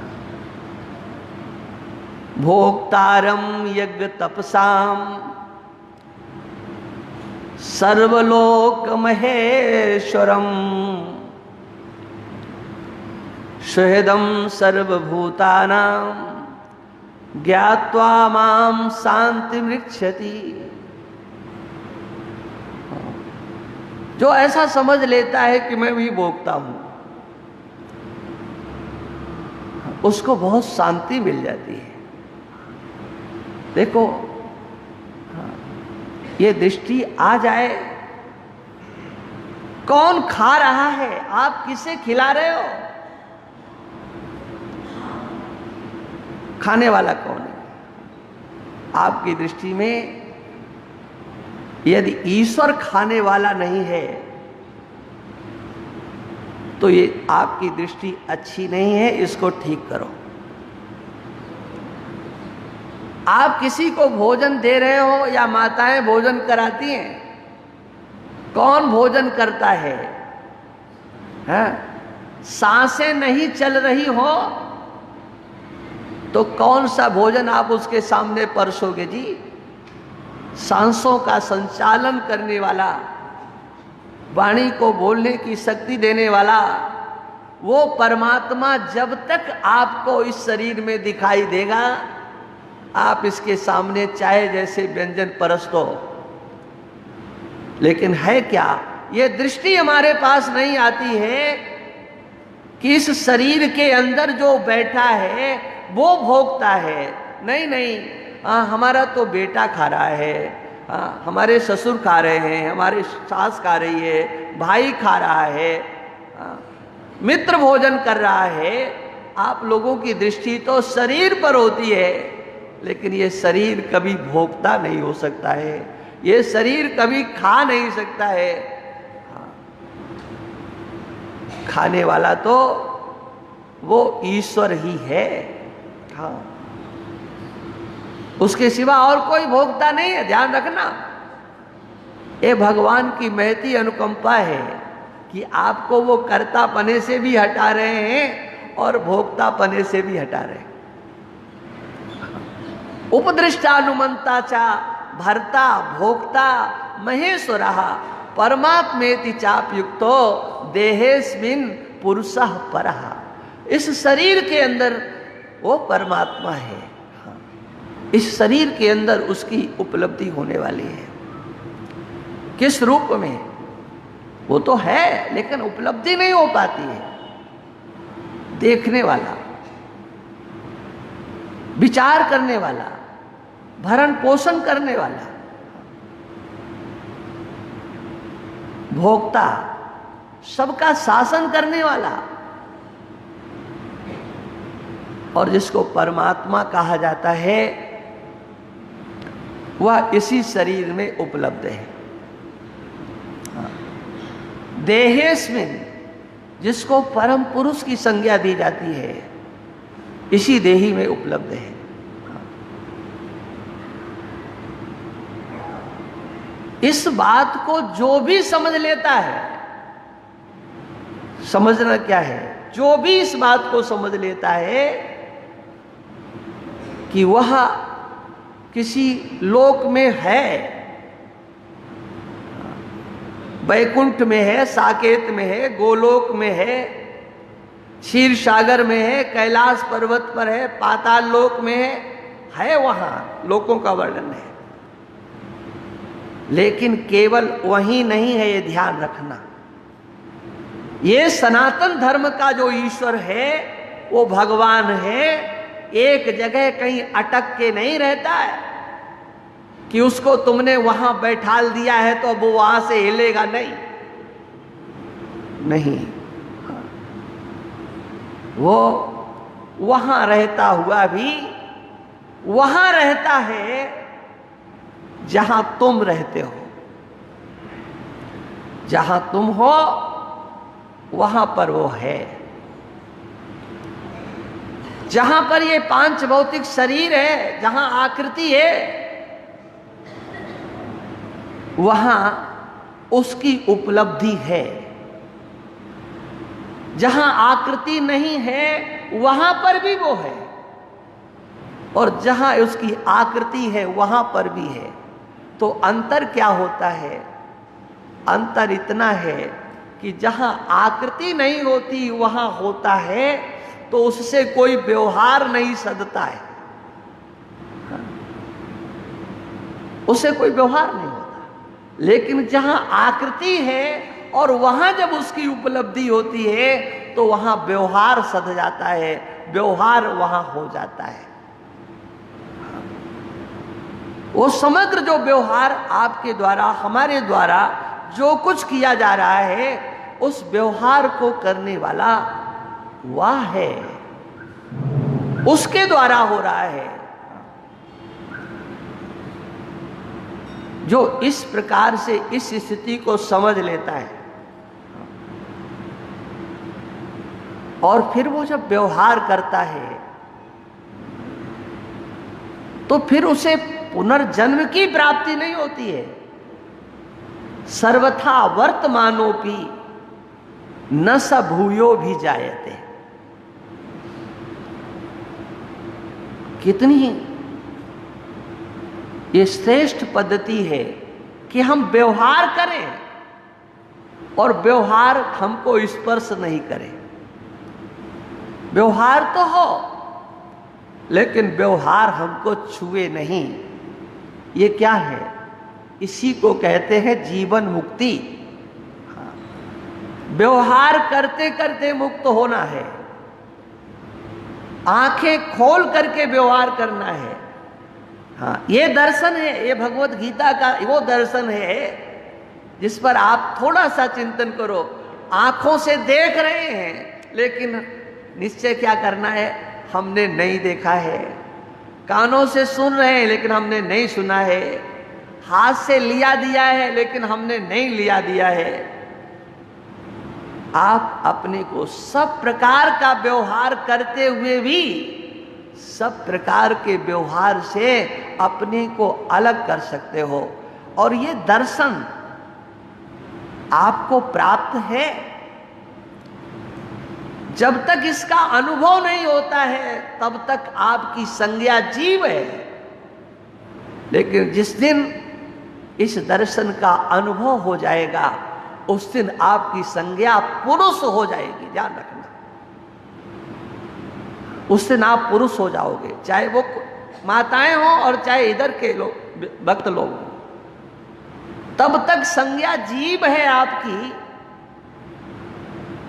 भोक्तारम यज्ञ तपसाम सर्वलोक महेश्वरम सुहृदम सर्वभूतानां ज्ञात्वा माम शांति मृक्षति। जो ऐसा समझ लेता है कि मैं भी भोगता हूं, उसको बहुत शांति मिल जाती है। देखो, ये दृष्टि आ जाए, कौन खा रहा है, आप किसे खिला रहे हो, खाने वाला कौन है? आपकी दृष्टि में यदि ईश्वर खाने वाला नहीं है तो ये आपकी दृष्टि अच्छी नहीं है, इसको ठीक करो। आप किसी को भोजन दे रहे हो या माताएं भोजन कराती हैं, कौन भोजन करता है? सांसें नहीं चल रही हो तो कौन सा भोजन आप उसके सामने परोसोगे जी? सांसों का संचालन करने वाला, वाणी को बोलने की शक्ति देने वाला वो परमात्मा जब तक आपको इस शरीर में दिखाई देगा, आप इसके सामने चाहे जैसे व्यंजन परस दो, लेकिन है क्या? ये दृष्टि हमारे पास नहीं आती है कि इस शरीर के अंदर जो बैठा है वो भोगता है। नहीं नहीं, हमारा तो बेटा खा रहा है, हमारे ससुर खा रहे हैं, हमारे सास खा रही है, भाई खा रहा है, मित्र भोजन कर रहा है, आप लोगों की दृष्टि तो शरीर पर होती है, लेकिन ये शरीर कभी भोगता नहीं हो सकता है, ये शरीर कभी खा नहीं सकता है। खाने वाला तो वो ईश्वर ही है। हाँ, उसके सिवा और कोई भोगता नहीं है, ध्यान रखना। ये भगवान की महती अनुकंपा है कि आपको वो कर्ता पने से भी हटा रहे हैं और भोक्ता पने से भी हटा रहे हैं। उपदृष्टानुमंता चा भर्ता भोक्ता महेश्वरः परमात्मेति चाप्युक्तो देहेस्मिन् पुरुषः परः। इस शरीर के अंदर वो परमात्मा है। हाँ, इस शरीर के अंदर उसकी उपलब्धि होने वाली है। किस रूप में? वो तो है, लेकिन उपलब्धि नहीं हो पाती है। देखने वाला, विचार करने वाला, भरण पोषण करने वाला, भोक्ता, सबका शासन करने वाला, और जिसको परमात्मा कहा जाता है वह इसी शरीर में उपलब्ध है। देहेस्मिन्, जिसको परम पुरुष की संज्ञा दी जाती है, इसी देही में उपलब्ध है। इस बात को जो भी समझ लेता है, समझना क्या है, जो भी इस बात को समझ लेता है कि वह किसी लोक में है, वैकुंठ में है, साकेत में है, गोलोक में है, क्षीर सागर में है, कैलाश पर्वत पर है, पाताल लोक में है वहां लोकों का वर्णन है। लेकिन केवल वही नहीं है, ये ध्यान रखना। ये सनातन धर्म का जो ईश्वर है वो भगवान है, एक जगह कहीं अटक के नहीं रहता है कि उसको तुमने वहां बैठाल दिया है तो अब वो वहां से हिलेगा, नहीं नहीं। वो वहां रहता हुआ भी वहां रहता है जहां तुम रहते हो। जहां तुम हो वहां पर वो है। जहां पर ये पांच भौतिक शरीर है, जहां आकृति है, वहां उसकी उपलब्धि है। जहां आकृति नहीं है वहां पर भी वो है, और जहां उसकी आकृति है वहां पर भी है। तो अंतर क्या होता है? अंतर इतना है कि जहां आकृति नहीं होती वहां होता है, तो उससे कोई व्यवहार नहीं सधता है, उससे कोई व्यवहार नहीं होता। लेकिन जहां आकृति है और वहां जब उसकी उपलब्धि होती है तो वहां व्यवहार सध जाता है, व्यवहार वहां हो जाता है। वो समग्र जो व्यवहार आपके द्वारा, हमारे द्वारा जो कुछ किया जा रहा है, उस व्यवहार को करने वाला वह है, उसके द्वारा हो रहा है। जो इस प्रकार से इस स्थिति को समझ लेता है और फिर वो जब व्यवहार करता है तो फिर उसे पुनर्जन्म की प्राप्ति नहीं होती है। सर्वथा वर्तमानोपि न स भूयो भी जायते। कितनी ये श्रेष्ठ पद्धति है कि हम व्यवहार करें और व्यवहार हमको स्पर्श नहीं करे। व्यवहार तो हो लेकिन व्यवहार हमको छुए नहीं। ये क्या है? इसी को कहते हैं जीवन मुक्ति। व्यवहार करते करते मुक्त होना है, आंखें खोल करके व्यवहार करना है। हाँ, ये दर्शन है, ये भगवत गीता का वो दर्शन है जिस पर आप थोड़ा सा चिंतन करो। आंखों से देख रहे हैं लेकिन निश्चय क्या करना है, हमने नहीं देखा है। कानों से सुन रहे हैं लेकिन हमने नहीं सुना है। हाथ से लिया दिया है लेकिन हमने नहीं लिया दिया है। आप अपने को सब प्रकार का व्यवहार करते हुए भी सब प्रकार के व्यवहार से अपने को अलग कर सकते हो, और ये दर्शन आपको प्राप्त है। जब तक इसका अनुभव नहीं होता है तब तक आपकी संज्ञा जीव है, लेकिन जिस दिन इस दर्शन का अनुभव हो जाएगा उस दिन आपकी संज्ञा पुरुष हो जाएगी। ध्यान रखना, उस दिन आप पुरुष हो जाओगे, चाहे वो माताएं हो और चाहे इधर के लोग भक्त लोग हो। तब तक संज्ञा जीव है आपकी,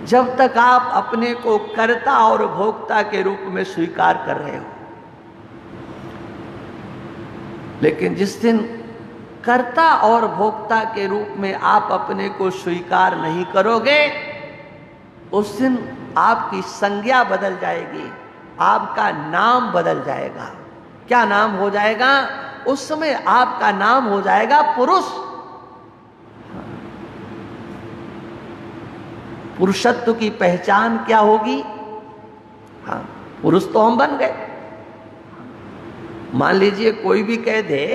जब तक आप अपने को कर्ता और भोक्ता के रूप में स्वीकार कर रहे हो। लेकिन जिस दिन कर्ता और भोक्ता के रूप में आप अपने को स्वीकार नहीं करोगे, उस दिन आपकी संज्ञा बदल जाएगी, आपका नाम बदल जाएगा। क्या नाम हो जाएगा? उस समय आपका नाम हो जाएगा पुरुष। पुरुषत्व की पहचान क्या होगी? हाँ, पुरुष तो हम बन गए। मान लीजिए कोई भी कह दे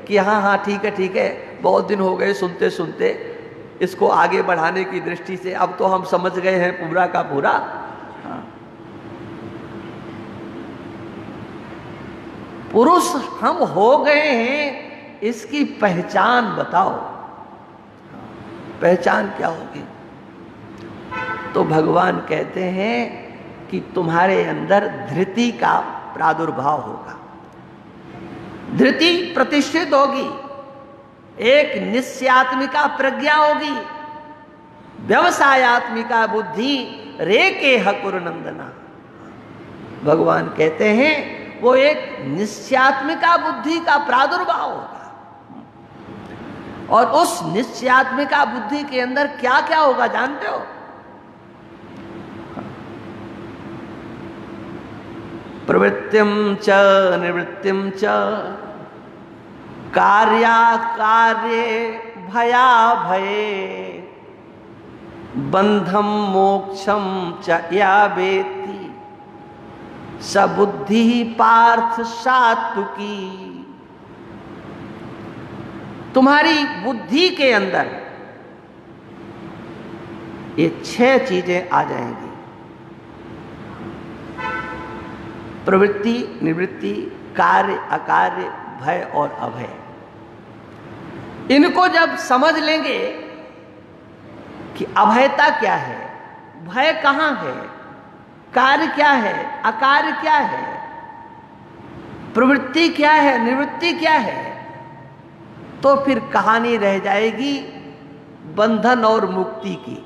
कि हाँ हाँ ठीक है, बहुत दिन हो गए सुनते सुनते, इसको आगे बढ़ाने की दृष्टि से अब तो हम समझ गए हैं पूरा का पूरा। हाँ, पुरुष हम हो गए हैं, इसकी पहचान बताओ। पहचान क्या होगी? तो भगवान कहते हैं कि तुम्हारे अंदर धृति का प्रादुर्भाव होगा। धृति प्रतिष्ठित होगी, एक निश्चयात्मिका प्रज्ञा होगी, व्यवसायात्मिका बुद्धि रेके हकुरनंदना। भगवान कहते हैं वो एक निश्चयात्मिका बुद्धि का प्रादुर्भाव होगा। और उस निश्चयात्मिका बुद्धि के अंदर क्या क्या होगा जानते हो? प्रवृत्तिम च निवृत्तिम च कार्याकार्ये भया भये बंधम मोक्षम च या वेत्ति सबुद्धि पार्थ सात्विकी। तुम्हारी बुद्धि के अंदर ये 6 चीजें आ जाएंगी। प्रवृत्ति, निवृत्ति, कार्य, अकार्य, भय और अभय। इनको जब समझ लेंगे कि अभयता क्या है, भय कहां है, कार्य क्या है, अकार्य क्या है, प्रवृत्ति क्या है, निवृत्ति क्या है, तो फिर कहानी रह जाएगी बंधन और मुक्ति की।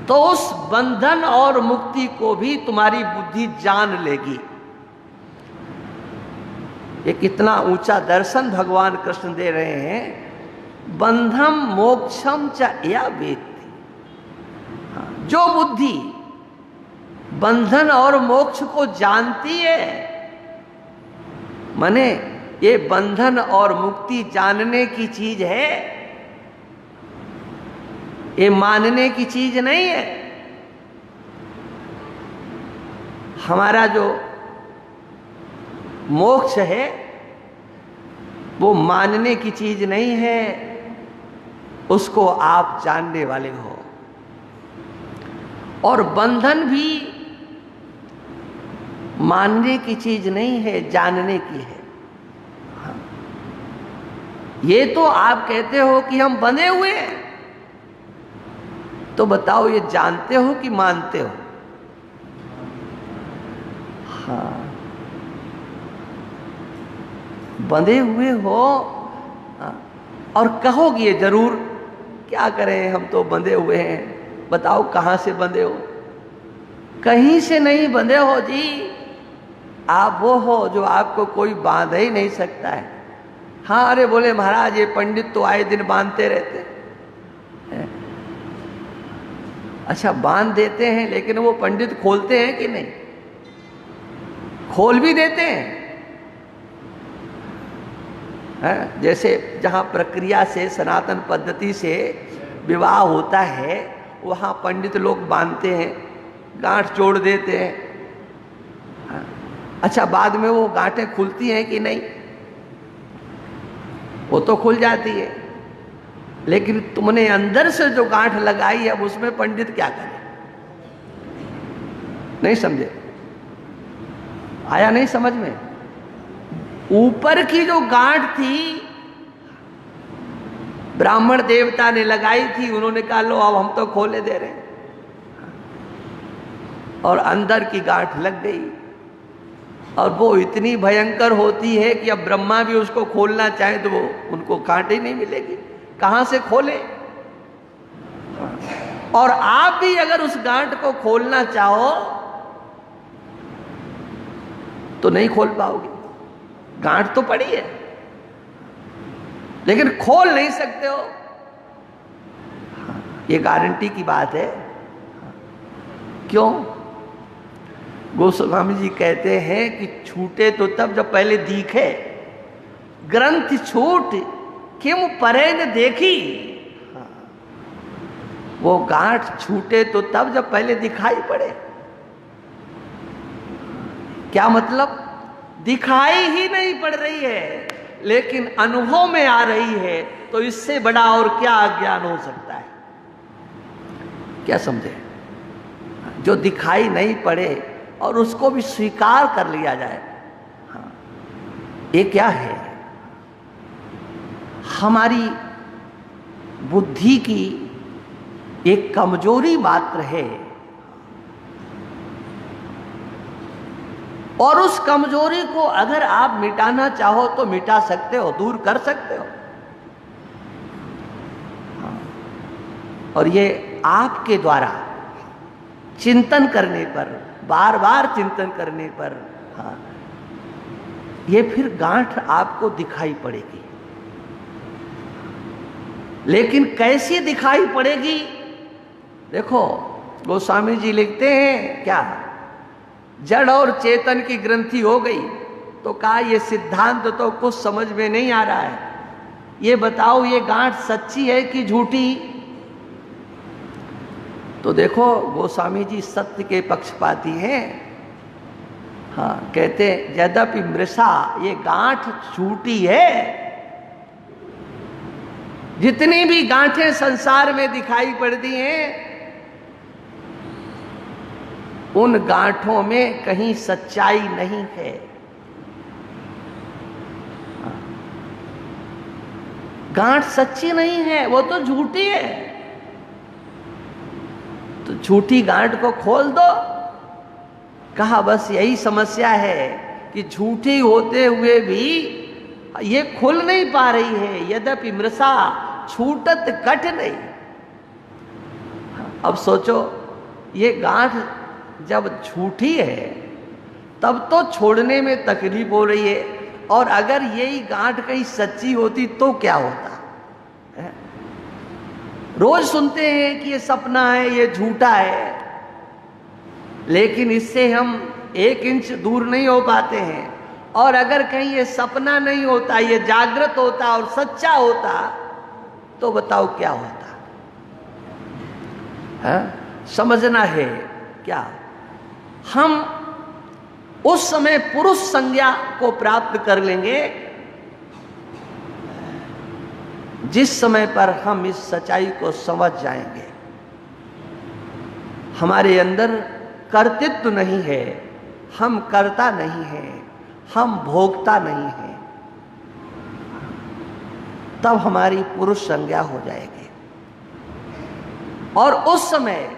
तो उस बंधन और मुक्ति को भी तुम्हारी बुद्धि जान लेगी। ये कितना ऊंचा दर्शन भगवान कृष्ण दे रहे हैं। बंधम मोक्षम च या वेत्ति। जो बुद्धि बंधन और मोक्ष को जानती है, माने ये बंधन और मुक्ति जानने की चीज है, ये मानने की चीज नहीं है। हमारा जो मोक्ष है वो मानने की चीज नहीं है, उसको आप जानने वाले हो। और बंधन भी मानने की चीज नहीं है, जानने की है। ये तो आप कहते हो कि हम बंधे हुए हैं, तो बताओ ये जानते हो कि मानते हो? हाँ, बंधे हुए हो। हाँ, और कहोगे ये जरूर, क्या करें हम तो बंधे हुए हैं। बताओ कहां से बंधे हो? कहीं से नहीं बंधे हो जी। आप वो हो जो आपको कोई बांध ही नहीं सकता है। हाँ, अरे बोले महाराज ये पंडित तो आए दिन बांधते रहते। अच्छा, बांध देते हैं, लेकिन वो पंडित खोलते हैं कि नहीं? खोल भी देते हैं। जैसे जहां प्रक्रिया से, सनातन पद्धति से विवाह होता है, वहां पंडित लोग बांधते हैं, गांठ जोड़ देते हैं। अच्छा, बाद में वो गांठें खुलती हैं कि नहीं? वो तो खुल जाती है, लेकिन तुमने अंदर से जो गांठ लगाई, अब उसमें पंडित क्या करे? नहीं समझे? आया नहीं समझ में? ऊपर की जो गांठ थी, ब्राह्मण देवता ने लगाई थी, उन्होंने कहा लो अब हम तो खोले दे रहे हैं, और अंदर की गांठ लग गई, और वो इतनी भयंकर होती है कि अब ब्रह्मा भी उसको खोलना चाहे तो वो उनको गांठ ही नहीं मिलेगी, कहां से खोले? और आप भी अगर उस गांठ को खोलना चाहो तो नहीं खोल पाओगे, गांठ तो पड़ी है, लेकिन खोल नहीं सकते हो। ये गारंटी की बात है। क्यों? गोस्वामी जी कहते हैं कि छूटे तो तब जब पहले दिखे, ग्रंथ छूट किम परे न देखी। वो गांठ छूटे तो तब जब पहले दिखाई पड़े। क्या मतलब? दिखाई ही नहीं पड़ रही है, लेकिन अनुभव में आ रही है, तो इससे बड़ा और क्या अज्ञान हो सकता है? क्या समझे? जो दिखाई नहीं पड़े और उसको भी स्वीकार कर लिया जाए, हाँ, ये क्या है? हमारी बुद्धि की एक कमजोरी मात्र है, और उस कमजोरी को अगर आप मिटाना चाहो तो मिटा सकते हो, दूर कर सकते हो। और ये आपके द्वारा चिंतन करने पर, बार बार चिंतन करने पर, हाँ, ये फिर गांठ आपको दिखाई पड़ेगी। लेकिन कैसी दिखाई पड़ेगी? देखो, गोस्वामी जी लिखते हैं क्या, जड़ और चेतन की ग्रंथि हो गई, तो कहा ये सिद्धांत तो कुछ समझ में नहीं आ रहा है, ये बताओ ये गांठ सच्ची है कि झूठी? तो देखो, गोस्वामी जी सत्य के पक्षपाती हैं। हाँ, कहते यद्यपि मृषा, ये गांठ झूठी है। जितनी भी गांठें संसार में दिखाई पड़ती हैं, उन गांठों में कहीं सच्चाई नहीं है। गांठ सच्ची नहीं है, वो तो झूठी है। तो झूठी गांठ को खोल दो। कहा बस यही समस्या है कि झूठी होते हुए भी ये खुल नहीं पा रही है। यद्यपि मृषा छूटत कट नहीं। अब सोचो, ये गांठ जब झूठी है तब तो छोड़ने में तकलीफ हो रही है, और अगर यही गांठ कहीं सच्ची होती तो क्या होता है? रोज सुनते हैं कि ये सपना है, ये झूठा है, लेकिन इससे हम 1 इंच दूर नहीं हो पाते हैं। और अगर कहीं ये सपना नहीं होता, ये जागृत होता और सच्चा होता, तो बताओ क्या होता है? समझना है क्या? हम उस समय पुरुष संज्ञा को प्राप्त कर लेंगे जिस समय पर हम इस सच्चाई को समझ जाएंगे। हमारे अंदर कर्तृत्व नहीं है, हम कर्ता नहीं हैं, हम भोगता नहीं हैं, तब हमारी पुरुष संज्ञा हो जाएगी। और उस समय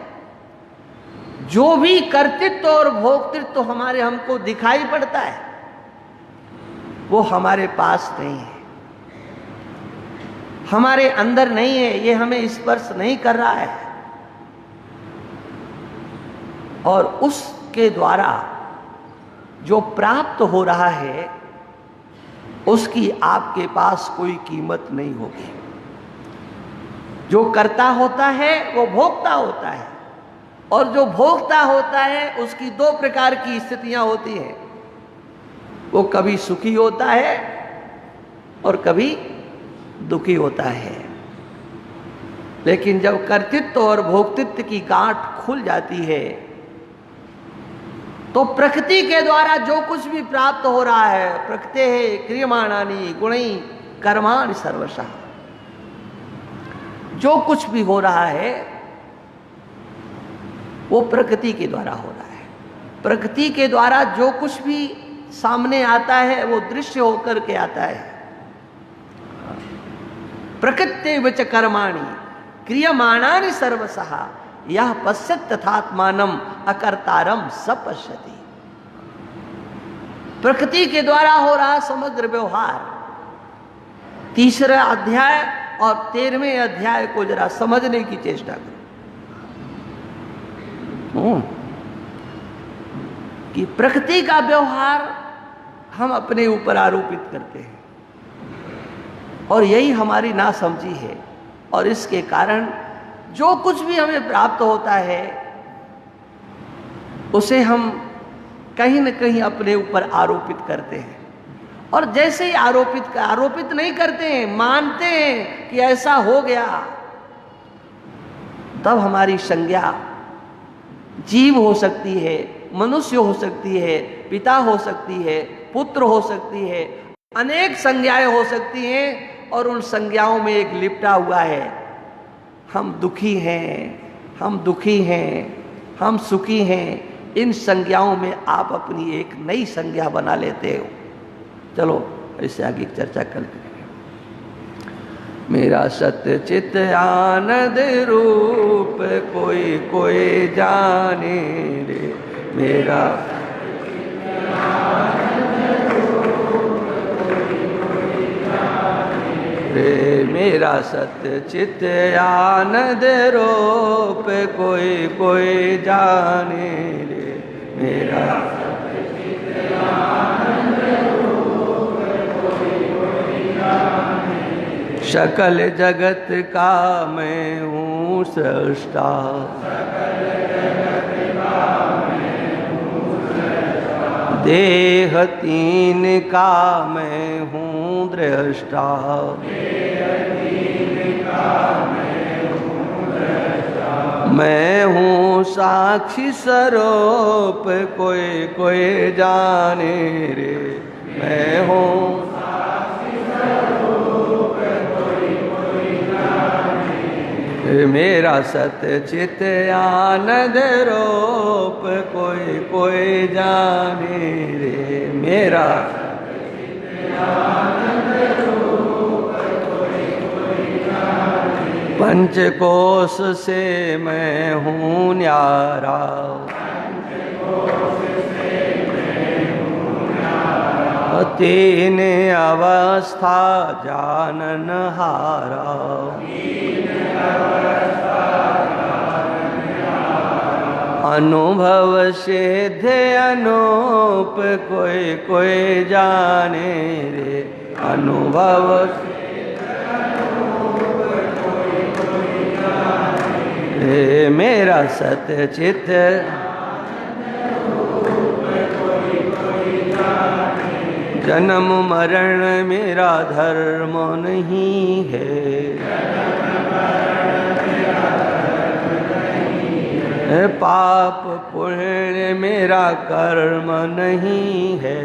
जो भी कर्तृत्व और भोक्तृत्व हमारे हमको दिखाई पड़ता है, वो हमारे पास नहीं है, हमारे अंदर नहीं है, ये हमें स्पर्श नहीं कर रहा है। और उसके द्वारा जो प्राप्त हो रहा है, उसकी आपके पास कोई कीमत नहीं होगी। जो कर्ता होता है वो भोक्ता होता है, और जो भोक्ता होता है उसकी दो प्रकार की स्थितियां होती हैं। वो कभी सुखी होता है और कभी दुखी होता है। लेकिन जब कर्तृत्व और भोक्तृत्व की गांठ खुल जाती है तो प्रकृति के द्वारा जो कुछ भी प्राप्त हो रहा है, प्रकृते क्रियमाणानि गुणै कर्माणि सर्वशः, जो कुछ भी हो रहा है वो प्रकृति के द्वारा हो रहा है। प्रकृति के द्वारा जो कुछ भी सामने आता है वो दृश्य होकर के आता है। प्रकृते विच कर्माणि क्रियमाणानि सर्वशः यह पश्यत तथात्मानम अकर्तारम स पश्यति। प्रकृति के द्वारा हो रहा समग्र व्यवहार। तीसरा अध्याय और 13वें अध्याय को जरा समझने की चेष्टा करो कि प्रकृति का व्यवहार हम अपने ऊपर आरोपित करते हैं और यही हमारी नासमझी है। और इसके कारण जो कुछ भी हमें प्राप्त होता है उसे हम कहीं न कहीं अपने ऊपर आरोपित करते हैं। और जैसे ही आरोपित नहीं करते हैं, मानते हैं कि ऐसा हो गया, तब हमारी संज्ञा जीव हो सकती है, मनुष्य हो सकती है, पिता हो सकती है, पुत्र हो सकती है, अनेक संज्ञाएं हो सकती हैं। और उन संज्ञाओं में एक लिपटा हुआ है, हम दुखी हैं, हम दुखी हैं, हम सुखी हैं। इन संज्ञाओं में आप अपनी एक नई संज्ञा बना लेते हो। चलो इससे आगे चर्चा करते हैं। मेरा सत्य चित आनंद रूप कोई कोई जाने रे, मेरा रे, मेरा सत्य चित आनंद रूप कोई कोई जाने रे, मेरा सत्य चित आनंद रूप कोई कोई जाने। सकल जगत का मैं हूँ सृष्टा, देह तीन का मैं हूँ दृष्टा, मैं हूँ साक्षी स्वरूप कोई कोई जाने रे, मैं हूँ साक्षी स्वरूप कोई कोई जाने। मेरा सत्य चित आनंद रूप कोई कोई जाने रे, मेरा पंचकोश से मैं हूँ न्यारा, तीन अवस्था जानन हारा, अनुभव सिद्ध अनूप कोई कोई जाने रे, अनुभव रे, मेरा सत्य चित जन्म मरण मेरा धर्म नहीं है, पाप पुण्य मेरा कर्म नहीं है,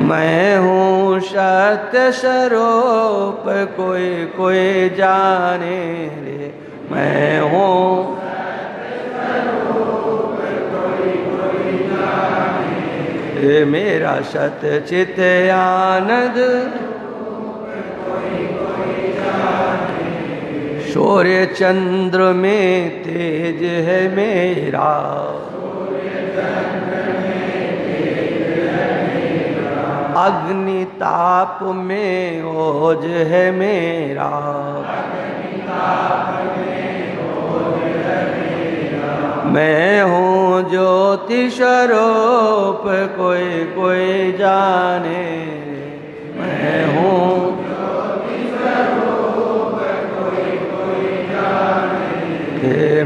मैं हूँ सत्य स्वरूप कोई कोई जाने रे, मैं हूँ मेरा सत्य चित आनंद। सूर्य चंद्र में तेज है मेरा, अग्नि ताप में ओज है मेरा, मैं हूँ ज्योति स्वरूप कोई कोई जाने, मैं हूँ ज्योति स्वरूप कोई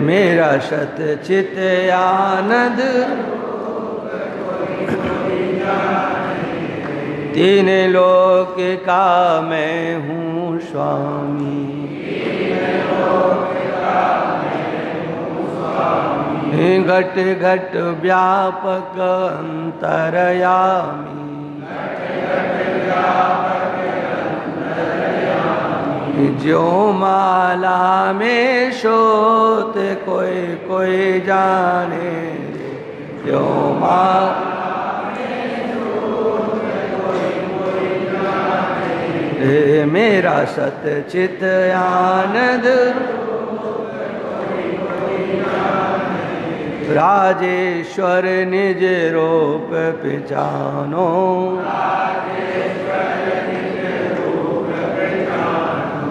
मेरा सत चित आनंद तीन लोक का मैं हूँ स्वामी। घट घट व्यापक अंतरयामी। जो माला में शोत कोई कोई जाने, जो माला में शोत कोई कोई जाने। मेरा सत चित आनंद राजेश्वर निज रूप पहचानो।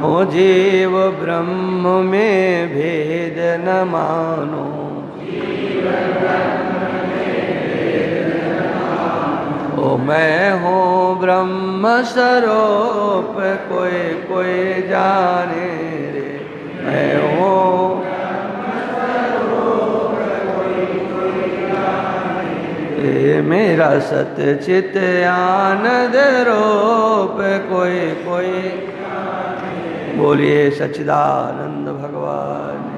ओ जीव ब्रह्म में भेद न मानो। ओ मैं हूँ ब्रह्म स्वरूप कोई कोई जाने रे। मैं हूँ मेरा सत चित आनंद रूप कोई कोई। बोलिए सच्चिदानंद भगवान।